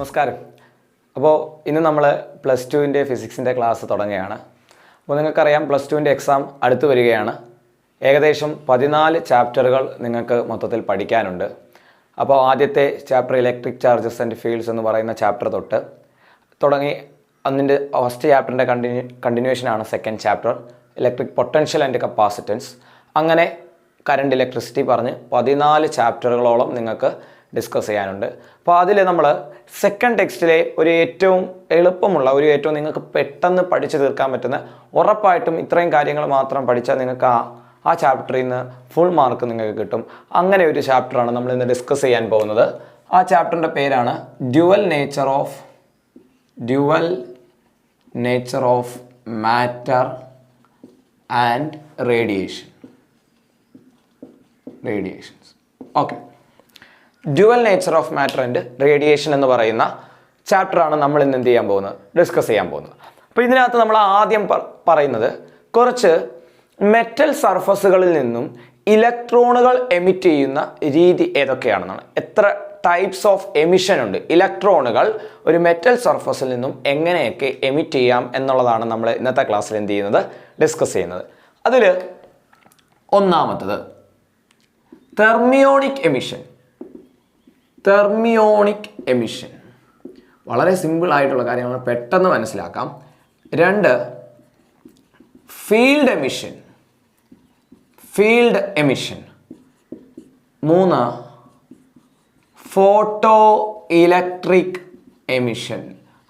നമസ്കാരം. അപ്പോൾ ഇന്ന് നമ്മൾ പ്ലസ് ടുവിൻ്റെ ഫിസിക്സിൻ്റെ ക്ലാസ് തുടങ്ങുകയാണ്. അപ്പോൾ നിങ്ങൾക്കറിയാം പ്ലസ് ടുവിൻ്റെ എക്സാം അടുത്ത് വരികയാണ്. ഏകദേശം 14 ചാപ്റ്ററുകൾ നിങ്ങൾക്ക് മൊത്തത്തിൽ പഠിക്കാനുണ്ട്. അപ്പോൾ ആദ്യത്തെ chapter electric charges and fields എന്ന് പറയുന്ന ചാപ്റ്റർ തൊട്ട് തുടങ്ങി അതിൻ്റെ ഫസ്റ്റ് ചാപ്റ്ററിൻ്റെ കണ്ടിന്യൂഷനാണ് second chapter electric potential and capacitance. അങ്ങനെ കറണ്ട് ഇലക്ട്രിസിറ്റി പറഞ്ഞ് 14 ചാപ്റ്ററുകളോളം നിങ്ങൾക്ക് ഡിസ്കസ് ചെയ്യാനുണ്ട്. അപ്പോൾ അതിൽ നമ്മൾ സെക്കൻഡ് ടെക്സ്റ്റിലെ ഒരു ഏറ്റവും എളുപ്പമുള്ള ഏറ്റവും നിങ്ങൾക്ക് പെട്ടെന്ന് പഠിച്ചു തീർക്കാൻ പറ്റുന്ന, ഉറപ്പായിട്ടും ഇത്രയും കാര്യങ്ങൾ മാത്രം പഠിച്ചാൽ നിങ്ങൾക്ക് ആ ചാപ്റ്ററിൽ നിന്ന് ഫുൾ മാർക്ക് നിങ്ങൾക്ക് കിട്ടും. അങ്ങനെ ഒരു ചാപ്റ്ററാണ് നമ്മൾ ഇന്ന് ഡിസ്കസ് ചെയ്യാൻ പോകുന്നത്. ആ ചാപ്റ്ററിൻ്റെ പേരാണ് dual nature of matter and radiations. Okay, dual nature of matter and radiation എന്ന് പറയുന്ന ചാപ്റ്ററാണ് നമ്മൾ ഇന്ന് എന്ത് ചെയ്യാൻ പോകുന്നത്, ഡിസ്കസ് ചെയ്യാൻ പോകുന്നത്. അപ്പോൾ ഇതിനകത്ത് നമ്മൾ ആദ്യം പറയുന്നത് കുറച്ച് മെറ്റൽ സർഫസുകളിൽ നിന്നും ഇലക്ട്രോണുകൾ എമിറ്റ് ചെയ്യുന്ന രീതി ഏതൊക്കെയാണെന്നാണ്. എത്ര ടൈപ്സ് ഓഫ് എമിഷൻ ഉണ്ട്, ഇലക്ട്രോണുകൾ ഒരു മെറ്റൽ സർഫസിൽ നിന്നും എങ്ങനെയൊക്കെ എമിറ്റ് ചെയ്യാം എന്നുള്ളതാണ് നമ്മൾ ഇന്നത്തെ ക്ലാസ്സിൽ എന്ത് ചെയ്യുന്നത്, ഡിസ്കസ് ചെയ്യുന്നത്. അതിൽ ഒന്നാമത്തത് തെർമിയോണിക് എമിഷൻ. വളരെ സിമ്പിൾ ആയിട്ടുള്ള കാര്യങ്ങൾ പെട്ടെന്ന് മനസ്സിലാക്കാം. 2 field emission. 3 photo electric emission.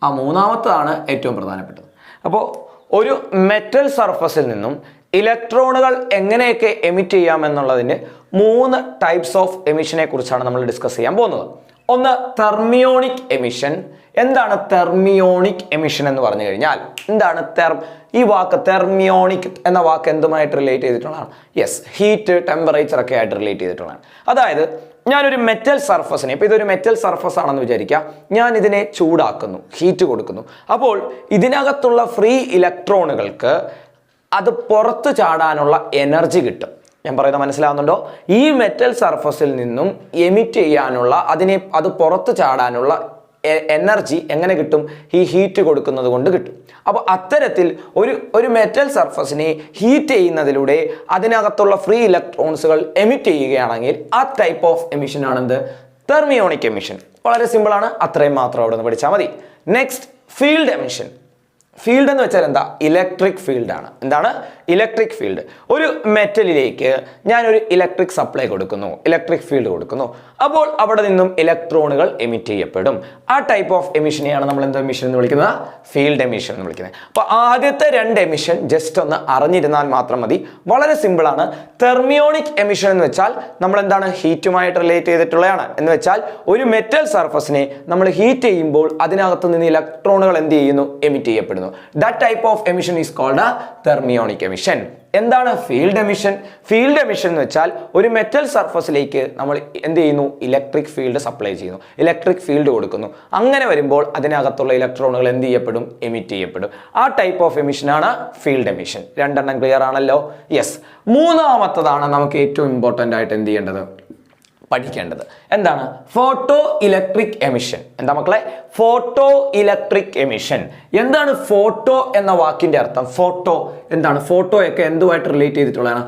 ആ മൂന്നാമത്തതാണ് ഏറ്റവും പ്രധാനപ്പെട്ടത്. അപ്പോൾ ഒരു മെറ്റൽ സർഫസിൽ നിന്നും ഇലക്ട്രോണുകൾ എങ്ങനെയൊക്കെ എമിറ്റ് ചെയ്യാം എന്നുള്ളതിൻ്റെ 3 ടൈപ്സ് ഓഫ് എമിഷനെ കുറിച്ചാണ് നമ്മൾ ഡിസ്കസ് ചെയ്യാൻ പോകുന്നത്. ഒന്ന് തെർമിയോണിക് എമിഷൻ. എന്താണ് തെർമിയോണിക് എമിഷൻ എന്ന് പറഞ്ഞു കഴിഞ്ഞാൽ എന്താണ് ഈ വാക്ക് തെർമിയോണിക് എന്ന വാക്ക് എന്തുമായിട്ട് റിലേറ്റ് ചെയ്തിട്ടുള്ളതാണ്? യെസ്, ഹീറ്റ്, ടെമ്പറേച്ചർ ഒക്കെ ആയിട്ട് റിലേറ്റ് ചെയ്തിട്ടുള്ളതാണ്. അതായത് ഞാനൊരു മെറ്റൽ സർഫസിനെ, ഇപ്പോൾ ഇതൊരു മെറ്റൽ സർഫസ് ആണെന്ന് വിചാരിക്കുക, ഞാൻ ഇതിനെ ചൂടാക്കുന്നു, ഹീറ്റ് കൊടുക്കുന്നു. അപ്പോൾ ഇതിനകത്തുള്ള ഫ്രീ ഇലക്ട്രോണുകൾക്ക് അത് പുറത്തു ചാടാനുള്ള എനർജി കിട്ടും. ഞാൻ പറയുന്നത് മനസ്സിലാവുന്നുണ്ടോ? ഈ മെറ്റൽ സർഫസിൽ നിന്നും എമിറ്റ് ചെയ്യാനുള്ള, അത് പുറത്തു ചാടാനുള്ള എനർജി എങ്ങനെ കിട്ടും? ഈ ഹീറ്റ് കൊടുക്കുന്നത് കൊണ്ട് കിട്ടും. അപ്പോൾ അത്തരത്തിൽ ഒരു മെറ്റൽ സർഫസിനെ ഹീറ്റ് ചെയ്യുന്നതിലൂടെ അതിനകത്തുള്ള ഫ്രീ ഇലക്ട്രോൺസുകൾ എമിറ്റ് ചെയ്യുകയാണെങ്കിൽ ആ ടൈപ്പ് ഓഫ് എമിഷൻ ആണെന്ത്? Thermionic emission. വളരെ സിമ്പിളാണ്, അത്രയും മാത്രം അവിടെ നിന്ന് പഠിച്ചാൽ മതി. Next field emission. ഫീൽഡ് എന്ന് വെച്ചാൽ എന്താ? ഇലക്ട്രിക് ഫീൽഡ് ആണ്. എന്താണ്? Electric field. ഒരു മെറ്റലിലേക്ക് ഞാനൊരു ഇലക്ട്രിക് സപ്ലൈ കൊടുക്കുന്നു, ഇലക്ട്രിക് ഫീൽഡ് കൊടുക്കുന്നു. അപ്പോൾ അവിടെ നിന്നും ഇലക്ട്രോണുകൾ എമിറ്റ് ചെയ്യപ്പെടും. ആ ടൈപ്പ് ഓഫ് എമിഷനെയാണ് നമ്മൾ എന്ത് എമിഷൻ എന്ന് വിളിക്കുന്നത്? ഫീൽഡ് എമിഷൻ എന്ന് വിളിക്കുന്നത്. അപ്പോൾ ആദ്യത്തെ 2 എമിഷൻ ജസ്റ്റ് ഒന്ന് അറിഞ്ഞിരുന്നാൽ മാത്രം മതി. വളരെ സിമ്പിളാണ്. തെർമിയോണിക് എമിഷൻ എന്ന് വെച്ചാൽ നമ്മൾ എന്താണ്? ഹീറ്റുമായിട്ട് റിലേറ്റ് ചെയ്തിട്ടുള്ളതാണ്. എന്ന് വെച്ചാൽ ഒരു മെറ്റൽ സർഫസിനെ നമ്മൾ ഹീറ്റ് ചെയ്യുമ്പോൾ അതിനകത്ത് നിന്ന് ഇലക്ട്രോണുകൾ എന്ത് ചെയ്യുന്നു? എമിറ്റ് ചെയ്യപ്പെടുന്നു. That type of emission is called a thermionic emission. എന്താണ് ഫീൽഡ് എമിഷൻ? ഫീൽഡ് എമിഷൻ എന്ന് വെച്ചാൽ ഒരു മെറ്റൽ സർഫസിലേക്ക് നമ്മൾ എന്ത് ചെയ്യുന്നു? ഇലക്ട്രിക് ഫീൽഡ് സപ്ലൈ ചെയ്യുന്നു, ഇലക്ട്രിക് ഫീൽഡ് കൊടുക്കുന്നു. അങ്ങനെ വരുമ്പോൾ അതിനകത്തുള്ള ഇലക്ട്രോണുകൾ എന്ത് ചെയ്യപ്പെടും? എമിറ്റ് ചെയ്യപ്പെടും. ആ ടൈപ്പ് ഓഫ് എമിഷനാണ് ഫീൽഡ് എമിഷൻ. 2 എണ്ണം ക്ലിയർ ആണല്ലോ? യെസ്. മൂന്നാമത്തതാണ് നമുക്ക് ഏറ്റവും ഇമ്പോർട്ടൻ്റ് ആയിട്ട് എന്ത് ചെയ്യേണ്ടത്, പഠിക്കേണ്ടത്. എന്താണ്? Photo electric emission. എന്താ മക്കളെ? Photo electric emission. എന്താണ് ഫോട്ടോ എന്ന വാക്കിന്റെ അർത്ഥം? ഫോട്ടോ എന്താണ്? ഫോട്ടോയൊക്കെ എന്തുമായിട്ട് റിലേറ്റ് ചെയ്തിട്ടുള്ളതാണ്?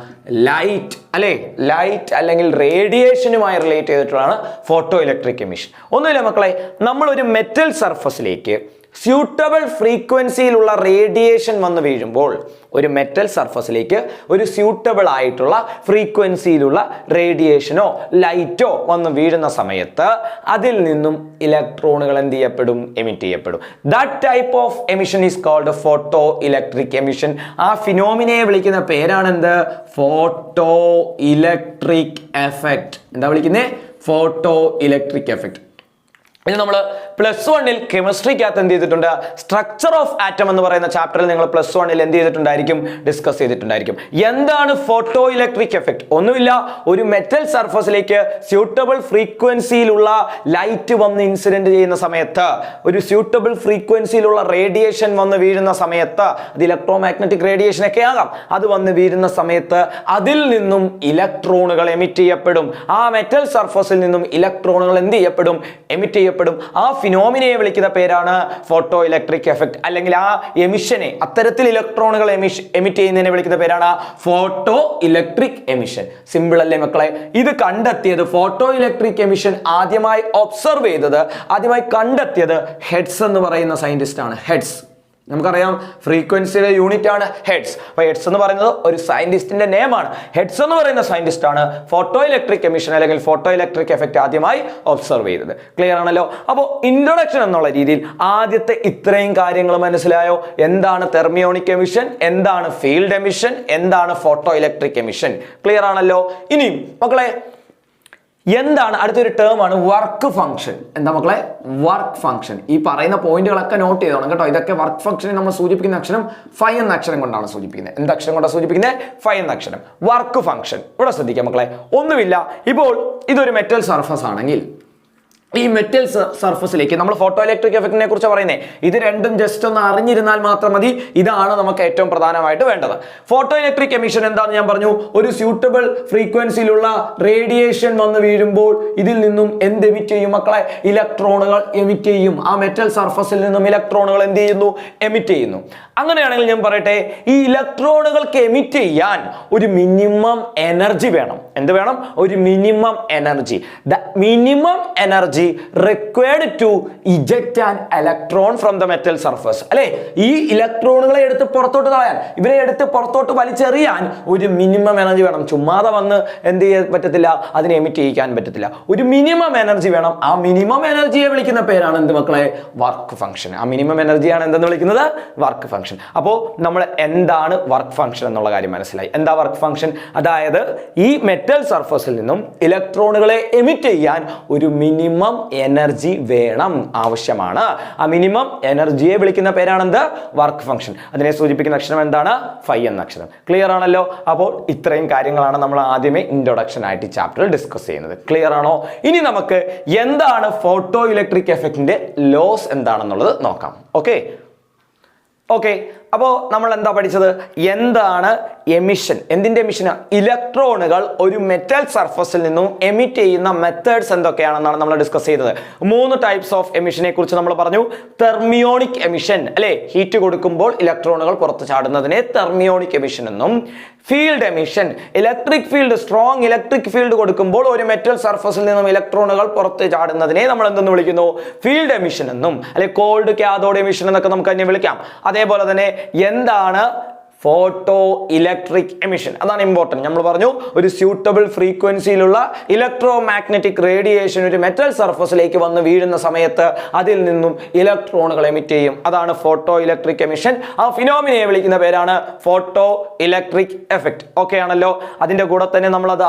ലൈറ്റ്, അല്ലെ? ലൈറ്റ് അല്ലെങ്കിൽ റേഡിയേഷനുമായി റിലേറ്റ് ചെയ്തിട്ടുള്ളതാണ് ഫോട്ടോ ഇലക്ട്രിക് എമിഷൻ. ഒന്നുമില്ല മക്കളെ, നമ്മൾ ഒരു മെറ്റൽ സർഫസിലേക്ക് സ്യൂട്ടബിൾ ഫ്രീക്വൻസിയിലുള്ള റേഡിയേഷൻ വന്ന് വീഴുമ്പോൾ, ഒരു മെറ്റൽ സർഫസിലേക്ക് ഒരു സ്യൂട്ടബിൾ ആയിട്ടുള്ള ഫ്രീക്വൻസിയിലുള്ള റേഡിയേഷനോ ലൈറ്റോ വന്ന് വീഴുന്ന സമയത്ത് അതിൽ നിന്നും ഇലക്ട്രോണുകൾ എന്ത് ചെയ്യപ്പെടും? എമിറ്റ് ചെയ്യപ്പെടും. That type of emission is called photo electric emission. ആ ഫിനോമിനയെ വിളിക്കുന്ന പേരാണെന്ത്? Photo electric effect. എന്താ വിളിക്കുന്നത്? Photo electric effect. ഇനി നമ്മൾ +1 കെമിസ്ട്രിക്കകത്ത് എന്ത് ചെയ്തിട്ടുണ്ട്? സ്ട്രക്ചർ ഓഫ് ആറ്റം എന്ന് പറയുന്ന ചാപ്റ്ററിൽ നിങ്ങൾ +1 എന്ത് ചെയ്തിട്ടുണ്ടായിരിക്കും? ഡിസ്കസ് ചെയ്തിട്ടുണ്ടായിരിക്കും. എന്താണ് ഫോട്ടോ ഇലക്ട്രിക് എഫക്റ്റ്? ഒന്നുമില്ല, ഒരു മെറ്റൽ സർഫസിലേക്ക് സ്യൂട്ടബിൾ ഫ്രീക്വൻസിയിലുള്ള ലൈറ്റ് വന്ന് ഇൻസിഡന്റ് ചെയ്യുന്ന സമയത്ത്, ഒരു സ്യൂട്ടബിൾ ഫ്രീക്വൻസിയിലുള്ള റേഡിയേഷൻ വന്ന് വീഴുന്ന സമയത്ത്, അത് ഇലക്ട്രോ മാഗ്നറ്റിക് റേഡിയേഷൻ ഒക്കെ ആകാം, അത് വന്ന് വീഴുന്ന സമയത്ത് അതിൽ നിന്നും ഇലക്ട്രോണുകൾ എമിറ്റ് ചെയ്യപ്പെടും. ആ മെറ്റൽ സർഫസിൽ നിന്നും ഇലക്ട്രോണുകൾ എന്ത് ചെയ്യപ്പെടും? എമിറ്റ് ചെയ്യപ്പെടും. ആ ഫിനോമിനയെ വിളിക്കുന്ന പേരാണ് ഫോട്ടോ ഇലക്ട്രിക് എഫക്ട്. അല്ലെങ്കിൽ ആ എമിഷനെ, അത്തരത്തിൽ ഇലക്ട്രോണുകൾ എമിറ്റ് ചെയ്യുന്നതിനെ വിളിക്കുന്ന പേരാണ് ഫോട്ടോ ഇലക്ട്രിക് എമിഷൻ. സിമ്പിൾ അല്ലേ മക്കളെ? ഇത് കണ്ടെത്തിയത്, ഫോട്ടോ ഇലക്ട്രിക് എമിഷൻ ആദ്യമായി ഒബ്സർവ് ചെയ്തത്, ആദ്യമായി കണ്ടെത്തിയത് ഹെഡ്സ് എന്ന് പറയുന്ന സയന്റിസ്റ്റ് ആണ്. ഹെഡ്സ് നമുക്കറിയാം, ഫ്രീക്വൻസിയുടെ യൂണിറ്റ് ആണ് ഹെഡ്സ്. അപ്പൊ ഹെഡ്സ് എന്ന് പറയുന്നത് ഒരു സയന്റിസ്റ്റിന്റെ നെയിമാണ്. ഹെഡ്സ് എന്ന് പറയുന്ന സയന്റിസ്റ്റ് ആണ് ഫോട്ടോ ഇലക്ട്രിക് എമിഷൻ അല്ലെങ്കിൽ ഫോട്ടോ ഇലക്ട്രിക് എഫക്ട് ആദ്യമായി ഒബ്സർവ് ചെയ്തത്. ക്ലിയർ ആണല്ലോ? അപ്പോൾ ഇൻട്രൊഡക്ഷൻ എന്നുള്ള രീതിയിൽ ആദ്യത്തെ ഇത്രയും കാര്യങ്ങൾ മനസ്സിലായോ? എന്താണ് തെർമിയോണിക് എമിഷൻ, എന്താണ് ഫീൽഡ് എമിഷൻ, എന്താണ് ഫോട്ടോ ഇലക്ട്രിക് എമിഷൻ? ക്ലിയർ ആണല്ലോ? ഇനിയും മക്കളെ എന്താണ് അടുത്തൊരു ടേം ആണ് വർക്ക് ഫംഗ്ഷൻ. എന്താ മക്കളെ? Work function. ഈ പറയുന്ന പോയിന്റുകളൊക്കെ നോട്ട് ചെയ്തോണം കേട്ടോ. ഇതൊക്കെ വർക്ക് ഫംഗ്ഷനെ നമ്മൾ സൂചിപ്പിക്കുന്ന അക്ഷരം ഫൈ എന്ന അക്ഷരം കൊണ്ടാണ് സൂചിപ്പിക്കുന്നത്. എന്ത് അക്ഷരം കൊണ്ടാണ് സൂചിപ്പിക്കുന്നത്? ഫൈ എന്ന അക്ഷരം. Work function. ഇവിടെ ശ്രദ്ധിക്കാം മക്കളെ, ഒന്നുമില്ല. ഇപ്പോൾ ഇതൊരു മെറ്റൽ സർഫസ് ആണെങ്കിൽ ഈ മെറ്റൽ സർഫസിലേക്ക് നമ്മൾ ഫോട്ടോ ഇലക്ട്രിക് എഫക്റ്റിനെ കുറിച്ച് പറയുന്നത്, ഇത് രണ്ടും ജസ്റ്റ് ഒന്ന് അറിഞ്ഞിരുന്നാൽ മാത്രം മതി. ഇതാണ് നമുക്ക് ഏറ്റവും പ്രധാനമായിട്ട് വേണ്ടത്. ഫോട്ടോ ഇലക്ട്രിക് എമിഷൻ എന്താണെന്ന് ഞാൻ പറഞ്ഞു. ഒരു സ്യൂട്ടബിൾ ഫ്രീക്വൻസിയിലുള്ള റേഡിയേഷൻ വന്ന് വീഴുമ്പോൾ ഇതിൽ നിന്നും എന്ത് എമിറ്റ് ചെയ്യും മക്കളെ? ഇലക്ട്രോണുകൾ എമിറ്റ് ചെയ്യും. ആ മെറ്റൽ സർഫസിൽ നിന്നും ഇലക്ട്രോണുകൾ എന്ത് ചെയ്യുന്നു? എമിറ്റ് ചെയ്യുന്നു. അങ്ങനെയാണെങ്കിൽ ഞാൻ പറയട്ടെ, ഈ ഇലക്ട്രോണുകൾക്ക് എമിറ്റ് ചെയ്യാൻ ഒരു മിനിമം എനർജി വേണം. എന്ത് വേണം? ഒരു minimum energy. The minimum energy required to eject an electron from the metal surface. അല്ലേ? ഈ ഇലക്ട്രോണുകളെ എടുത്ത് പുറത്തോട്ട് കളയാൻ, ഇവരെ എടുത്ത് പുറത്തോട്ട് വലിച്ചെറിയാൻ ഒരു മിനിമം എനർജി വേണം. ചുമ്മാതെ വന്ന് എന്ത് ചെയ്യാൻ പറ്റത്തില്ല, അതിനെ എമിറ്റ് ചെയ്യിക്കാൻ പറ്റത്തില്ല. ഒരു മിനിമം എനർജി വേണം. ആ മിനിമം എനർജിയെ വിളിക്കുന്ന പേരാണ് എന്ത് മക്കളെ? Work function. ആ മിനിമം എനർജിയാണ് എന്തെന്ന് വിളിക്കുന്നത്? Work function. അപ്പോൾ നമ്മൾ എന്താണ് വർക്ക് ഫംഗ്ഷൻ എന്നുള്ള കാര്യം മനസ്സിലായി. എന്താ വർക്ക് ഫംഗ്ഷൻ? അതായത് ഈ മെറ്റൽ സർഫസിൽ നിന്നും ഇലക്ട്രോണുകളെ എമിറ്റ് ചെയ്യാൻ ഒരു മിനിമം എനർജി വേണം, ആവശ്യമാണ്. ആ മിനിമം എനർജിയെ വിളിക്കുന്ന പേരാണ് എന്ത്? Work function. അതിനെ സൂചിപ്പിക്കുന്ന അക്ഷരം എന്താണ്? ഫൈ എന്ന അക്ഷരം. ക്ലിയർ ആണല്ലോ? അപ്പോൾ ഇത്രയും കാര്യങ്ങളാണ് നമ്മൾ ആദ്യമേ ഇൻട്രൊഡക്ഷൻ ആയിട്ട് ഈ ചാപ്റ്ററിൽ ഡിസ്കസ് ചെയ്യുന്നത്. ക്ലിയർ ആണോ? ഇനി നമുക്ക് എന്താണ് ഫോട്ടോ ഇലക്ട്രിക് എഫക്റ്റിന്റെ ലോസ് എന്താണെന്നുള്ളത് നോക്കാം. ഓക്കെ, അപ്പോൾ നമ്മൾ എന്താ പഠിച്ചത്? എന്താണ് എമിഷൻ? എന്തിന്റെ എമിഷനാ? ഇലക്ട്രോണുകൾ ഒരു മെറ്റൽ സർഫസിൽ നിന്നും എമിറ്റ് ചെയ്യുന്ന മെത്തേഡ്സ് എന്തൊക്കെയാണെന്നാണ് നമ്മൾ ഡിസ്കസ് ചെയ്തത്. 3 ടൈപ്സ് ഓഫ് എമിഷനെ കുറിച്ച് നമ്മൾ പറഞ്ഞു. തെർമിയോണിക് എമിഷൻ, അല്ലെ? ഹീറ്റ് കൊടുക്കുമ്പോൾ ഇലക്ട്രോണുകൾ പുറത്ത് ചാടുന്നതിനെ തെർമിയോണിക് എമിഷൻ എന്നും, field emission, electric field, strong electric field കൊടുക്കുമ്പോൾ ഒരു മെറ്റൽ സർഫസിൽ നിന്നും ഇലക്ട്രോണുകൾ പുറത്ത് ചാടുന്നതിനെ നമ്മൾ എന്തെന്ന് വിളിക്കുന്നു? ഫീൽഡ് എമിഷൻ എന്നും, അല്ലെ കോൾഡ് കാഥോഡ് എമിഷൻ എന്നൊക്കെ നമുക്ക് അതിനെ വിളിക്കാം. അതേപോലെ തന്നെ എന്താണ് ഫോട്ടോ ഇലക്ട്രിക് എമിഷൻ? അതാണ് ഇമ്പോർട്ടൻറ്റ്. നമ്മൾ പറഞ്ഞു, ഒരു സ്യൂട്ടബിൾ ഫ്രീക്വൻസിയിലുള്ള ഇലക്ട്രോ മാഗ്നറ്റിക് റേഡിയേഷൻ ഒരു മെറ്റൽ സർഫസിലേക്ക് വന്ന് വീഴുന്ന സമയത്ത് അതിൽ നിന്നും ഇലക്ട്രോണുകൾ എമിറ്റ് ചെയ്യും. അതാണ് ഫോട്ടോ ഇലക്ട്രിക് എമിഷൻ. ആ ഫിനോമിനയെ വിളിക്കുന്ന പേരാണ് ഫോട്ടോ ഇലക്ട്രിക് എഫക്റ്റ്. ഓക്കെ ആണല്ലോ? അതിന്റെ കൂടെ തന്നെ നമ്മൾ അത്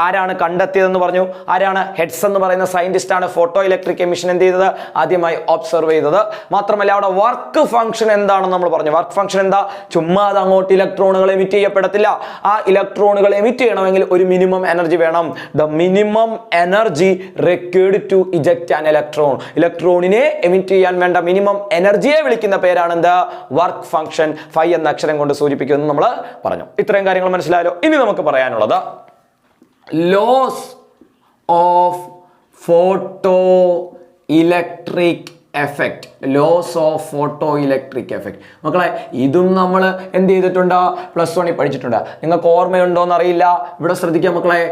ആരാണ് കണ്ടെത്തിയതെന്ന് പറഞ്ഞു. ആരാണ്? ഹെഡ്സ് എന്ന് പറയുന്ന സയന്റിസ്റ്റ് ആണ് ഫോട്ടോ ഇലക്ട്രിക് എമിഷൻ എന്ത് ചെയ്തത്? ആദ്യമായി ഒബ്സർവ് ചെയ്തത്. മാത്രമല്ല അവിടെ വർക്ക് ഫംഗ്ഷൻ എന്താണെന്ന് നമ്മൾ പറഞ്ഞു. വർക്ക് ഫംഗ്ഷൻ എന്താ? ചുമ്മാ അങ്ങോട്ട് ഇലക്ട്രോണുകൾ എമിറ്റ് ചെയ്യപ്പെടത്തില്ല. ആ ഇലക്ട്രോണുകൾ എമിറ്റ് ചെയ്യണമെങ്കിൽ ഒരു മിനിമം എനർജി വേണം. The minimum energy required to eject an electron. ഇലക്ട്രോണിനെ എമിറ്റ് ചെയ്യാൻ വേണ്ട മിനിമം എനർജിയെ വിളിക്കുന്ന പേരാണ് എന്ത്? Work function. ഫൈ എന്ന അക്ഷരം കൊണ്ട് സൂചിപ്പിക്കുമെന്ന് നമ്മൾ പറഞ്ഞു. ഇത്രയും കാര്യങ്ങൾ മനസ്സിലായല്ലോ? ഇനി നമുക്ക് പറയാനുള്ളത് laws of photo electric effect. Laws of photo electric effect. മക്കളെ, ഇതും നമ്മൾ എന്ത് ചെയ്തിട്ടുണ്ട്? +1 പഠിച്ചിട്ടുണ്ട്. നിങ്ങൾക്ക് ഓർമ്മയുണ്ടോന്ന് അറിയില്ല. ഇവിടെ ശ്രദ്ധിക്കാം മക്കളെ,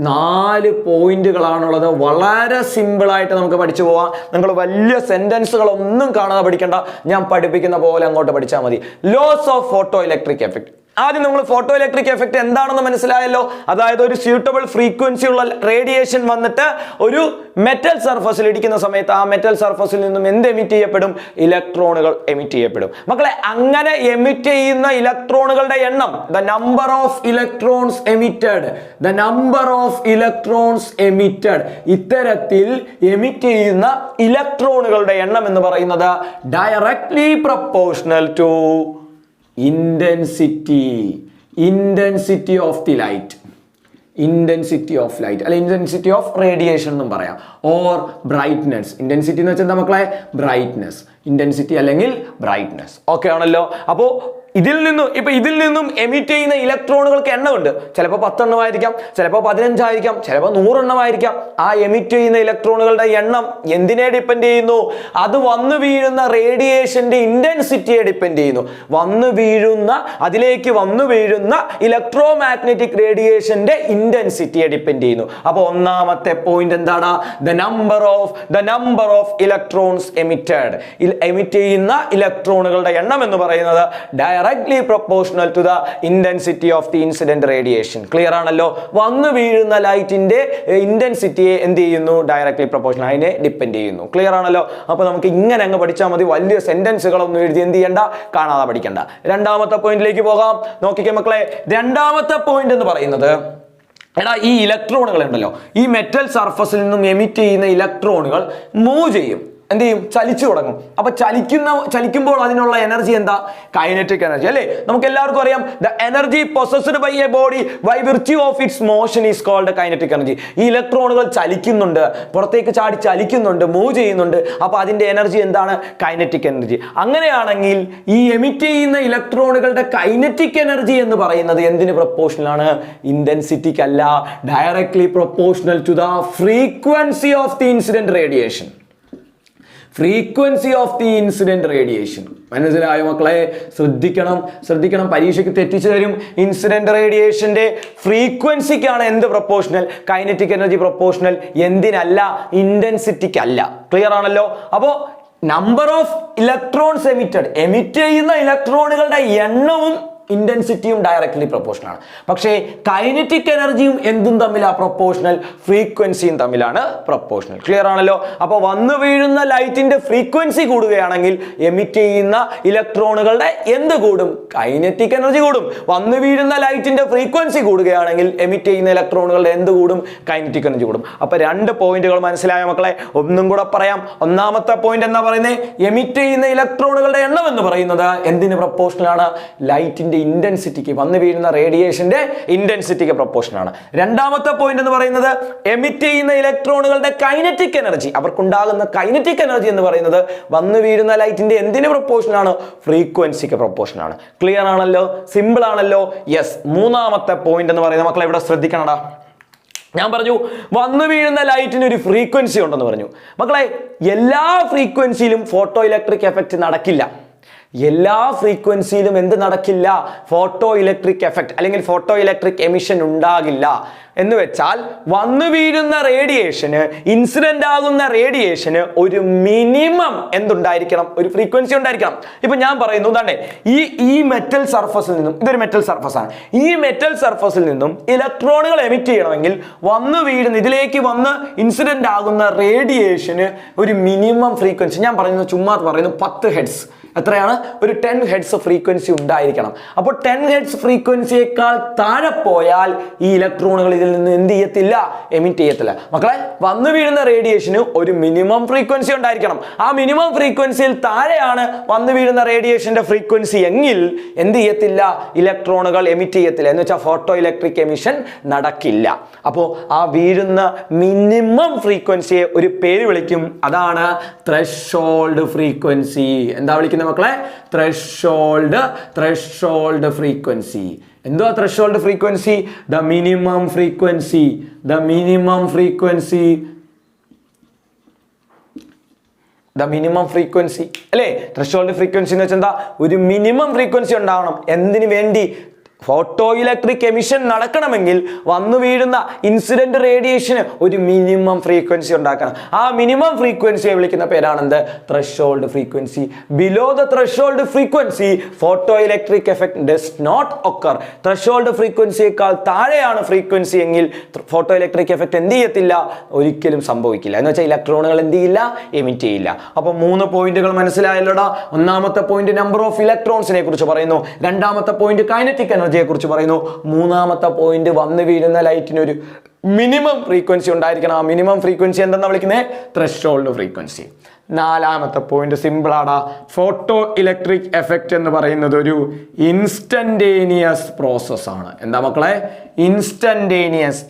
4 പോയിന്റുകളാണുള്ളത്. വളരെ സിമ്പിളായിട്ട് നമുക്ക് പഠിച്ചു പോവാം. നിങ്ങൾ വലിയ സെന്റൻസുകളൊന്നും കാണാതെ പഠിക്കേണ്ട. ഞാൻ പഠിപ്പിക്കുന്ന പോലെ അങ്ങോട്ട് പഠിച്ചാൽ മതി. Laws of photo electric effect. ആദ്യം നമ്മൾ ഫോട്ടോ ഇലക്ട്രിക് എഫക്റ്റ് എന്താണെന്ന് മനസ്സിലായല്ലോ. അതായത് ഒരു സ്യൂട്ടബിൾ ഫ്രീക്വൻസി ഉള്ള റേഡിയേഷൻ വന്നിട്ട് ഒരു മെറ്റൽ സർഫസിൽ ഇടിക്കുന്ന സമയത്ത് ആ മെറ്റൽ സർഫസിൽ നിന്നും എന്ത് എമിറ്റ് ചെയ്യപ്പെടും? ഇലക്ട്രോണുകൾ എമിറ്റ് ചെയ്യപ്പെടും. മക്കളെ, അങ്ങനെ എമിറ്റ് ചെയ്യുന്ന ഇലക്ട്രോണുകളുടെ എണ്ണം, the number of electrons emitted, the number of electrons emitted, ഇത്തരത്തിൽ എമിറ്റ് ചെയ്യുന്ന ഇലക്ട്രോണുകളുടെ എണ്ണം എന്ന് പറയുന്നത് directly proportional to intensity of the light, intensity of light, അല്ലെ intensity of radiation എന്നും പറയാം. or brightness. intensity എന്ന് വെച്ചാൽ എന്താ മക്കളെ? brightness. intensity അല്ലെങ്കിൽ brightness. ഓക്കെ ആണല്ലോ? അപ്പോൾ ഇതിൽ നിന്നും എമിറ്റ് ചെയ്യുന്ന ഇലക്ട്രോണുകൾക്ക് എണ്ണമുണ്ട്. ചിലപ്പോൾ 10 എണ്ണമായിരിക്കാം, ചിലപ്പോൾ 15 ആയിരിക്കാം, ചിലപ്പോൾ 100 എണ്ണമായിരിക്കാം. ആ എമിറ്റ് ചെയ്യുന്ന ഇലക്ട്രോണുകളുടെ എണ്ണം എന്തിനെ ഡിപ്പെൻഡ് ചെയ്യുന്നു? അത് വന്നു വീഴുന്ന റേഡിയേഷന്റെ ഇന്റൻസിറ്റിയെ ഡിപ്പെൻഡ് ചെയ്യുന്നു. അതിലേക്ക് വന്നു വീഴുന്ന ഇലക്ട്രോ മാഗ്നറ്റിക് റേഡിയേഷന്റെ ഇന്റൻസിറ്റിയെ ഡിപ്പെൻഡ് ചെയ്യുന്നു. അപ്പോൾ ഒന്നാമത്തെ പോയിന്റ് എന്താണ്? The number of electrons emitted. Emit ചെയ്യുന്ന ഇലക്ട്രോണുകളുടെ എണ്ണം എന്ന് പറയുന്നത് directly proportional to the intensity of the incident radiation. Clear ആണല്ലോ? വന്നു വീഴുന്ന ലൈറ്റിന്റെ ഇന്റൻസിറ്റിയെ എന്ത് ചെയ്യുന്നു? ഡയറക്ട്ലി പ്രൊപ്പോർഷണൽ, അതിനെ ഡിപ്പെൻഡ് ചെയ്യുന്നു. ക്ലിയർ ആണല്ലോ? അപ്പൊ നമുക്ക് ഇങ്ങനെ അങ്ങ് പഠിച്ചാൽ മതി. വലിയ സെന്റൻസുകളൊന്നും എഴുതി എന്ത് ചെയ്യണ്ട, കാണാതെ പഠിക്കണ്ട. രണ്ടാമത്തെ പോയിന്റിലേക്ക് പോകാം. നോക്കിക്കേ മക്കളെ, രണ്ടാമത്തെ പോയിന്റ് എന്ന് പറയുന്നത്, ഈ ഇലക്ട്രോണുകൾ ഉണ്ടല്ലോ, ഈ മെറ്റൽ സർഫസിൽ നിന്നും എമിറ്റ് ചെയ്യുന്ന ഇലക്ട്രോണുകൾ മൂവ് ചെയ്യും, എന്ത് ചെയ്യും? ചലിച്ചു തുടങ്ങും. അപ്പൊ ചലിക്കുമ്പോൾ അതിനുള്ള എനർജി എന്താ? കൈനറ്റിക് എനർജി അല്ലേ? നമുക്ക് എല്ലാവർക്കും അറിയാം, the energy possessed by a body by virtue of its motion is called kinetic energy. ഈ ഇലക്ട്രോണുകൾ ചലിക്കുന്നുണ്ട്, പുറത്തേക്ക് ചാടി ചലിക്കുന്നുണ്ട്, മൂവ് ചെയ്യുന്നുണ്ട്. അപ്പൊ അതിന്റെ എനർജി എന്താണ്? Kinetic energy. അങ്ങനെയാണെങ്കിൽ ഈ എമിറ്റ് ചെയ്യുന്ന ഇലക്ട്രോണുകളുടെ കൈനറ്റിക് എനർജി എന്ന് പറയുന്നത് എന്തിന് പ്രൊപ്പോർഷണൽ ആണ്? ഇന്റൻസിറ്റിക്ക് അല്ല, directly proportional to the frequency of the incident radiation. Frequency of the incident radiation. മനസ്സിലായോ മക്കളെ? ശ്രദ്ധിക്കണം, പരീക്ഷയ്ക്ക് തെറ്റിച്ചു തരും. ഇൻസിഡന്റ് റേഡിയേഷന്റെ ഫ്രീക്വൻസിക്കാണ് എന്ത് പ്രൊപ്പോർഷണൽ? Kinetic energy proportional. എന്തിനല്ല? ഇന്റൻസിറ്റിക്ക് അല്ല. ക്ലിയർ ആണല്ലോ? അപ്പോ നമ്പർ ഓഫ് ഇലക്ട്രോൺസ് എമിറ്റ് ചെയ്യുന്ന ഇലക്ട്രോണുകളുടെ എണ്ണവും ഇന്റൻസിറ്റിയും ഡയറക്ട്ലി പ്രൊപ്പോർഷണൽ ആണ്. പക്ഷേ കൈനറ്റിക് എനർജിയും എന്തും തമ്മിലാണ് പ്രൊപ്പോർഷണൽ? ഫ്രീക്വൻസിയും തമ്മിലാണ് പ്രൊപ്പോർഷണൽ. ക്ലിയർ ആണല്ലോ? അപ്പോൾ വന്നു വീഴുന്ന ലൈറ്റിന്റെ ഫ്രീക്വൻസി കൂടുകയാണെങ്കിൽ എമിറ്റ് ചെയ്യുന്ന ഇലക്ട്രോണുകളുടെ എന്ത് കൂടും? കൈനറ്റിക് എനർജി കൂടും. വന്നു വീഴുന്ന ലൈറ്റിന്റെ ഫ്രീക്വൻസി കൂടുകയാണെങ്കിൽ എമിറ്റ് ചെയ്യുന്ന ഇലക്ട്രോണുകളുടെ എന്ത് കൂടും? കൈനറ്റിക് എനർജി കൂടും. അപ്പൊ രണ്ട് പോയിന്റുകൾ മനസ്സിലായ മക്കളെ? ഒന്നും കൂടെ പറയാം. ഒന്നാമത്തെ പോയിന്റ് എന്താ പറയുന്നത്? എമിറ്റ് ചെയ്യുന്ന ഇലക്ട്രോണുകളുടെ എണ്ണം എന്ന് പറയുന്നത് എന്തിന് പ്രൊപ്പോർഷണൽ ആണ്? ലൈറ്റിന്റെ ഇന്റൻസിറ്റിക്ക്, വന്നു വീഴുന്ന റേഡിയേഷന്റെ ഇന്റൻസിറ്റിക്ക് പ്രൊപ്പോർഷണൽ ആണ്. രണ്ടാമത്തെ പോയിന്റ് എന്ന് പറയുന്നത് എമിറ്റ് ചെയ്യുന്ന ഇലക്ട്രോണുകളുടെ കൈനറ്റിക് എനർജി, അവർക്കുണ്ടാകുന്ന കൈനറ്റിക് എനർജി എന്ന് പറയുന്നത് വന്നു വീഴുന്ന ലൈറ്റിന്റെ എന്തിന് പ്രൊപ്പോർഷണൽ ആണ്? ഫ്രീക്വൻസിക്ക് പ്രൊപ്പോർഷണൽ ആണ്. ക്ലിയർ ആണല്ലോ? സിമ്പിൾ ആണല്ലോ? യെസ്. മൂന്നാമത്തെ പോയിന്റ് എന്ന് പറയുന്നത് മക്കളെ ഇവിടെ ശ്രദ്ധിക്കണടാ. ഞാൻ പറഞ്ഞു വന്നു വീഴുന്ന ലൈറ്റിന് ഒരു ഫ്രീക്വൻസി ഉണ്ടെന്ന് പറഞ്ഞു. മക്കളെ, എല്ലാ ഫ്രീക്വൻസിയിലും ഫോട്ടോ ഇലക്ട്രിക് എഫക്റ്റ് നടക്കില്ല. എല്ലാ ഫ്രീക്വൻസിയിലും എന്ത് നടക്കില്ല? ഫോട്ടോ ഇലക്ട്രിക് എഫക്റ്റ് അല്ലെങ്കിൽ ഫോട്ടോ ഇലക്ട്രിക് എമിഷൻ ഉണ്ടാകില്ല. എന്ന് വെച്ചാൽ വന്നു വീഴുന്ന റേഡിയേഷന്, ഇൻസിഡന്റ് ആകുന്ന റേഡിയേഷന് ഒരു മിനിമം എന്തുണ്ടായിരിക്കണം? ഒരു ഫ്രീക്വൻസി ഉണ്ടായിരിക്കണം. ഇപ്പൊ ഞാൻ പറയുന്നു, എന്താണ്ടേ, ഈ മെറ്റൽ സർഫസിൽ നിന്നും, ഇതൊരു മെറ്റൽ സർഫസ് ആണ്, ഈ മെറ്റൽ സർഫസിൽ നിന്നും ഇലക്ട്രോണുകൾ എമിറ്റ് ചെയ്യണമെങ്കിൽ വന്നു വീഴുന്ന, ഇതിലേക്ക് വന്ന് ഇൻസിഡന്റ് ആകുന്ന റേഡിയേഷന് ഒരു മിനിമം ഫ്രീക്വൻസി, ഞാൻ പറയുന്നു, ചുമ്മാ പറയുന്നു, 10 ഹെഡ്സ്. എത്രയാണ്? ഒരു 10 ഹെഡ്സ് ഫ്രീക്വൻസി ഉണ്ടായിരിക്കണം. അപ്പോൾ 10 ഹെഡ്സ് ഫ്രീക്വൻസിയേക്കാൾ താഴെ പോയാൽ ഈ ഇലക്ട്രോണുകൾ ഇതിൽ നിന്ന് എന്ത് ചെയ്യത്തില്ല? എമിറ്റ് ചെയ്യത്തില്ല. മക്കളെ, വന്നു വീഴുന്ന റേഡിയേഷന് ഒരു മിനിമം ഫ്രീക്വൻസി ഉണ്ടായിരിക്കണം. ആ മിനിമം ഫ്രീക്വൻസിയിൽ താഴെയാണ് വന്നു വീഴുന്ന റേഡിയേഷന്റെ ഫ്രീക്വൻസി എങ്കിൽ എന്ത് ചെയ്യത്തില്ല? ഇലക്ട്രോണുകൾ എമിറ്റ് ചെയ്യത്തില്ല. എന്ന് വെച്ചാൽ ഫോട്ടോ ഇലക്ട്രിക് എമിഷൻ നടക്കില്ല. അപ്പോൾ ആ വീഴുന്ന മിനിമം ഫ്രീക്വൻസിയെ ഒരു പേര് വിളിക്കും, അതാണ് ത്രെഷോൾഡ് ഫ്രീക്വൻസി. എന്താ വിളിക്കുന്നത് മക്കളെ? Threshold frequency. എന്തുവാ threshold frequency? The minimum frequency അല്ലേ? ത്രെഷോൾഡ് ഫ്രീക്വൻസി എന്ന് വെച്ചാൽ എന്താ? ഒരു മിനിമം ഫ്രീക്വൻസി ഉണ്ടാവണം. എന്തിനു വേണ്ടി? ഫോട്ടോ ഇലക്ട്രിക് എമിഷൻ നടക്കണമെങ്കിൽ വന്നു വീഴുന്ന ഇൻസിഡന്റ് റേഡിയേഷന് ഒരു മിനിമം ഫ്രീക്വൻസി ഉണ്ടാക്കണം. ആ മിനിമം ഫ്രീക്വൻസിയെ വിളിക്കുന്ന പേരാണെന്ത്? Threshold frequency. Below the threshold frequency photo electric effect does not occur. Threshold ഫ്രീക്വൻസിയേക്കാൾ താഴെയാണ് ഫ്രീക്വൻസി എങ്കിൽ ഫോട്ടോ ഇലക്ട്രിക് എഫക്ട് എന്ത് ചെയ്യത്തില്ല? ഒരിക്കലും സംഭവിക്കില്ല. എന്ന് വെച്ചാൽ ഇലക്ട്രോണുകൾ എന്ത് ചെയ്യില്ല? എമിറ്റ് ചെയ്യില്ല. അപ്പൊ 3 പോയിന്റുകൾ മനസ്സിലായല്ലോടാ. ഒന്നാമത്തെ പോയിന്റ് നമ്പർ ഓഫ് ഇലക്ട്രോൺസിനെ കുറിച്ച് പറയുന്നു. രണ്ടാമത്തെ പോയിന്റ് കൈനറ്റിക് എനർജിയെ കുറിച്ച് പറയുന്നു. മൂന്നാമത്തെ പോയിന്റ് വന്നു വീഴുന്ന ലൈറ്റിന് ഒരു മിനിമം ഫ്രീക്വൻസി ഉണ്ടായിരിക്കണം. ആ മിനിമം ഫ്രീക്വൻസി എന്തെന്നാ വിളിക്കുന്നത്? Threshold frequency. നാലാമത്തെ പോയിന്റ് സിമ്പിൾ ആടാ. ഫോട്ടോ ഇലക്ട്രിക് എഫക്റ്റ് എന്ന് പറയുന്നത് ഒരു ഇൻസ്റ്റന്റേനിയസ് പ്രോസസ് ആണ്. എന്താ മക്കളെ? Instantaneous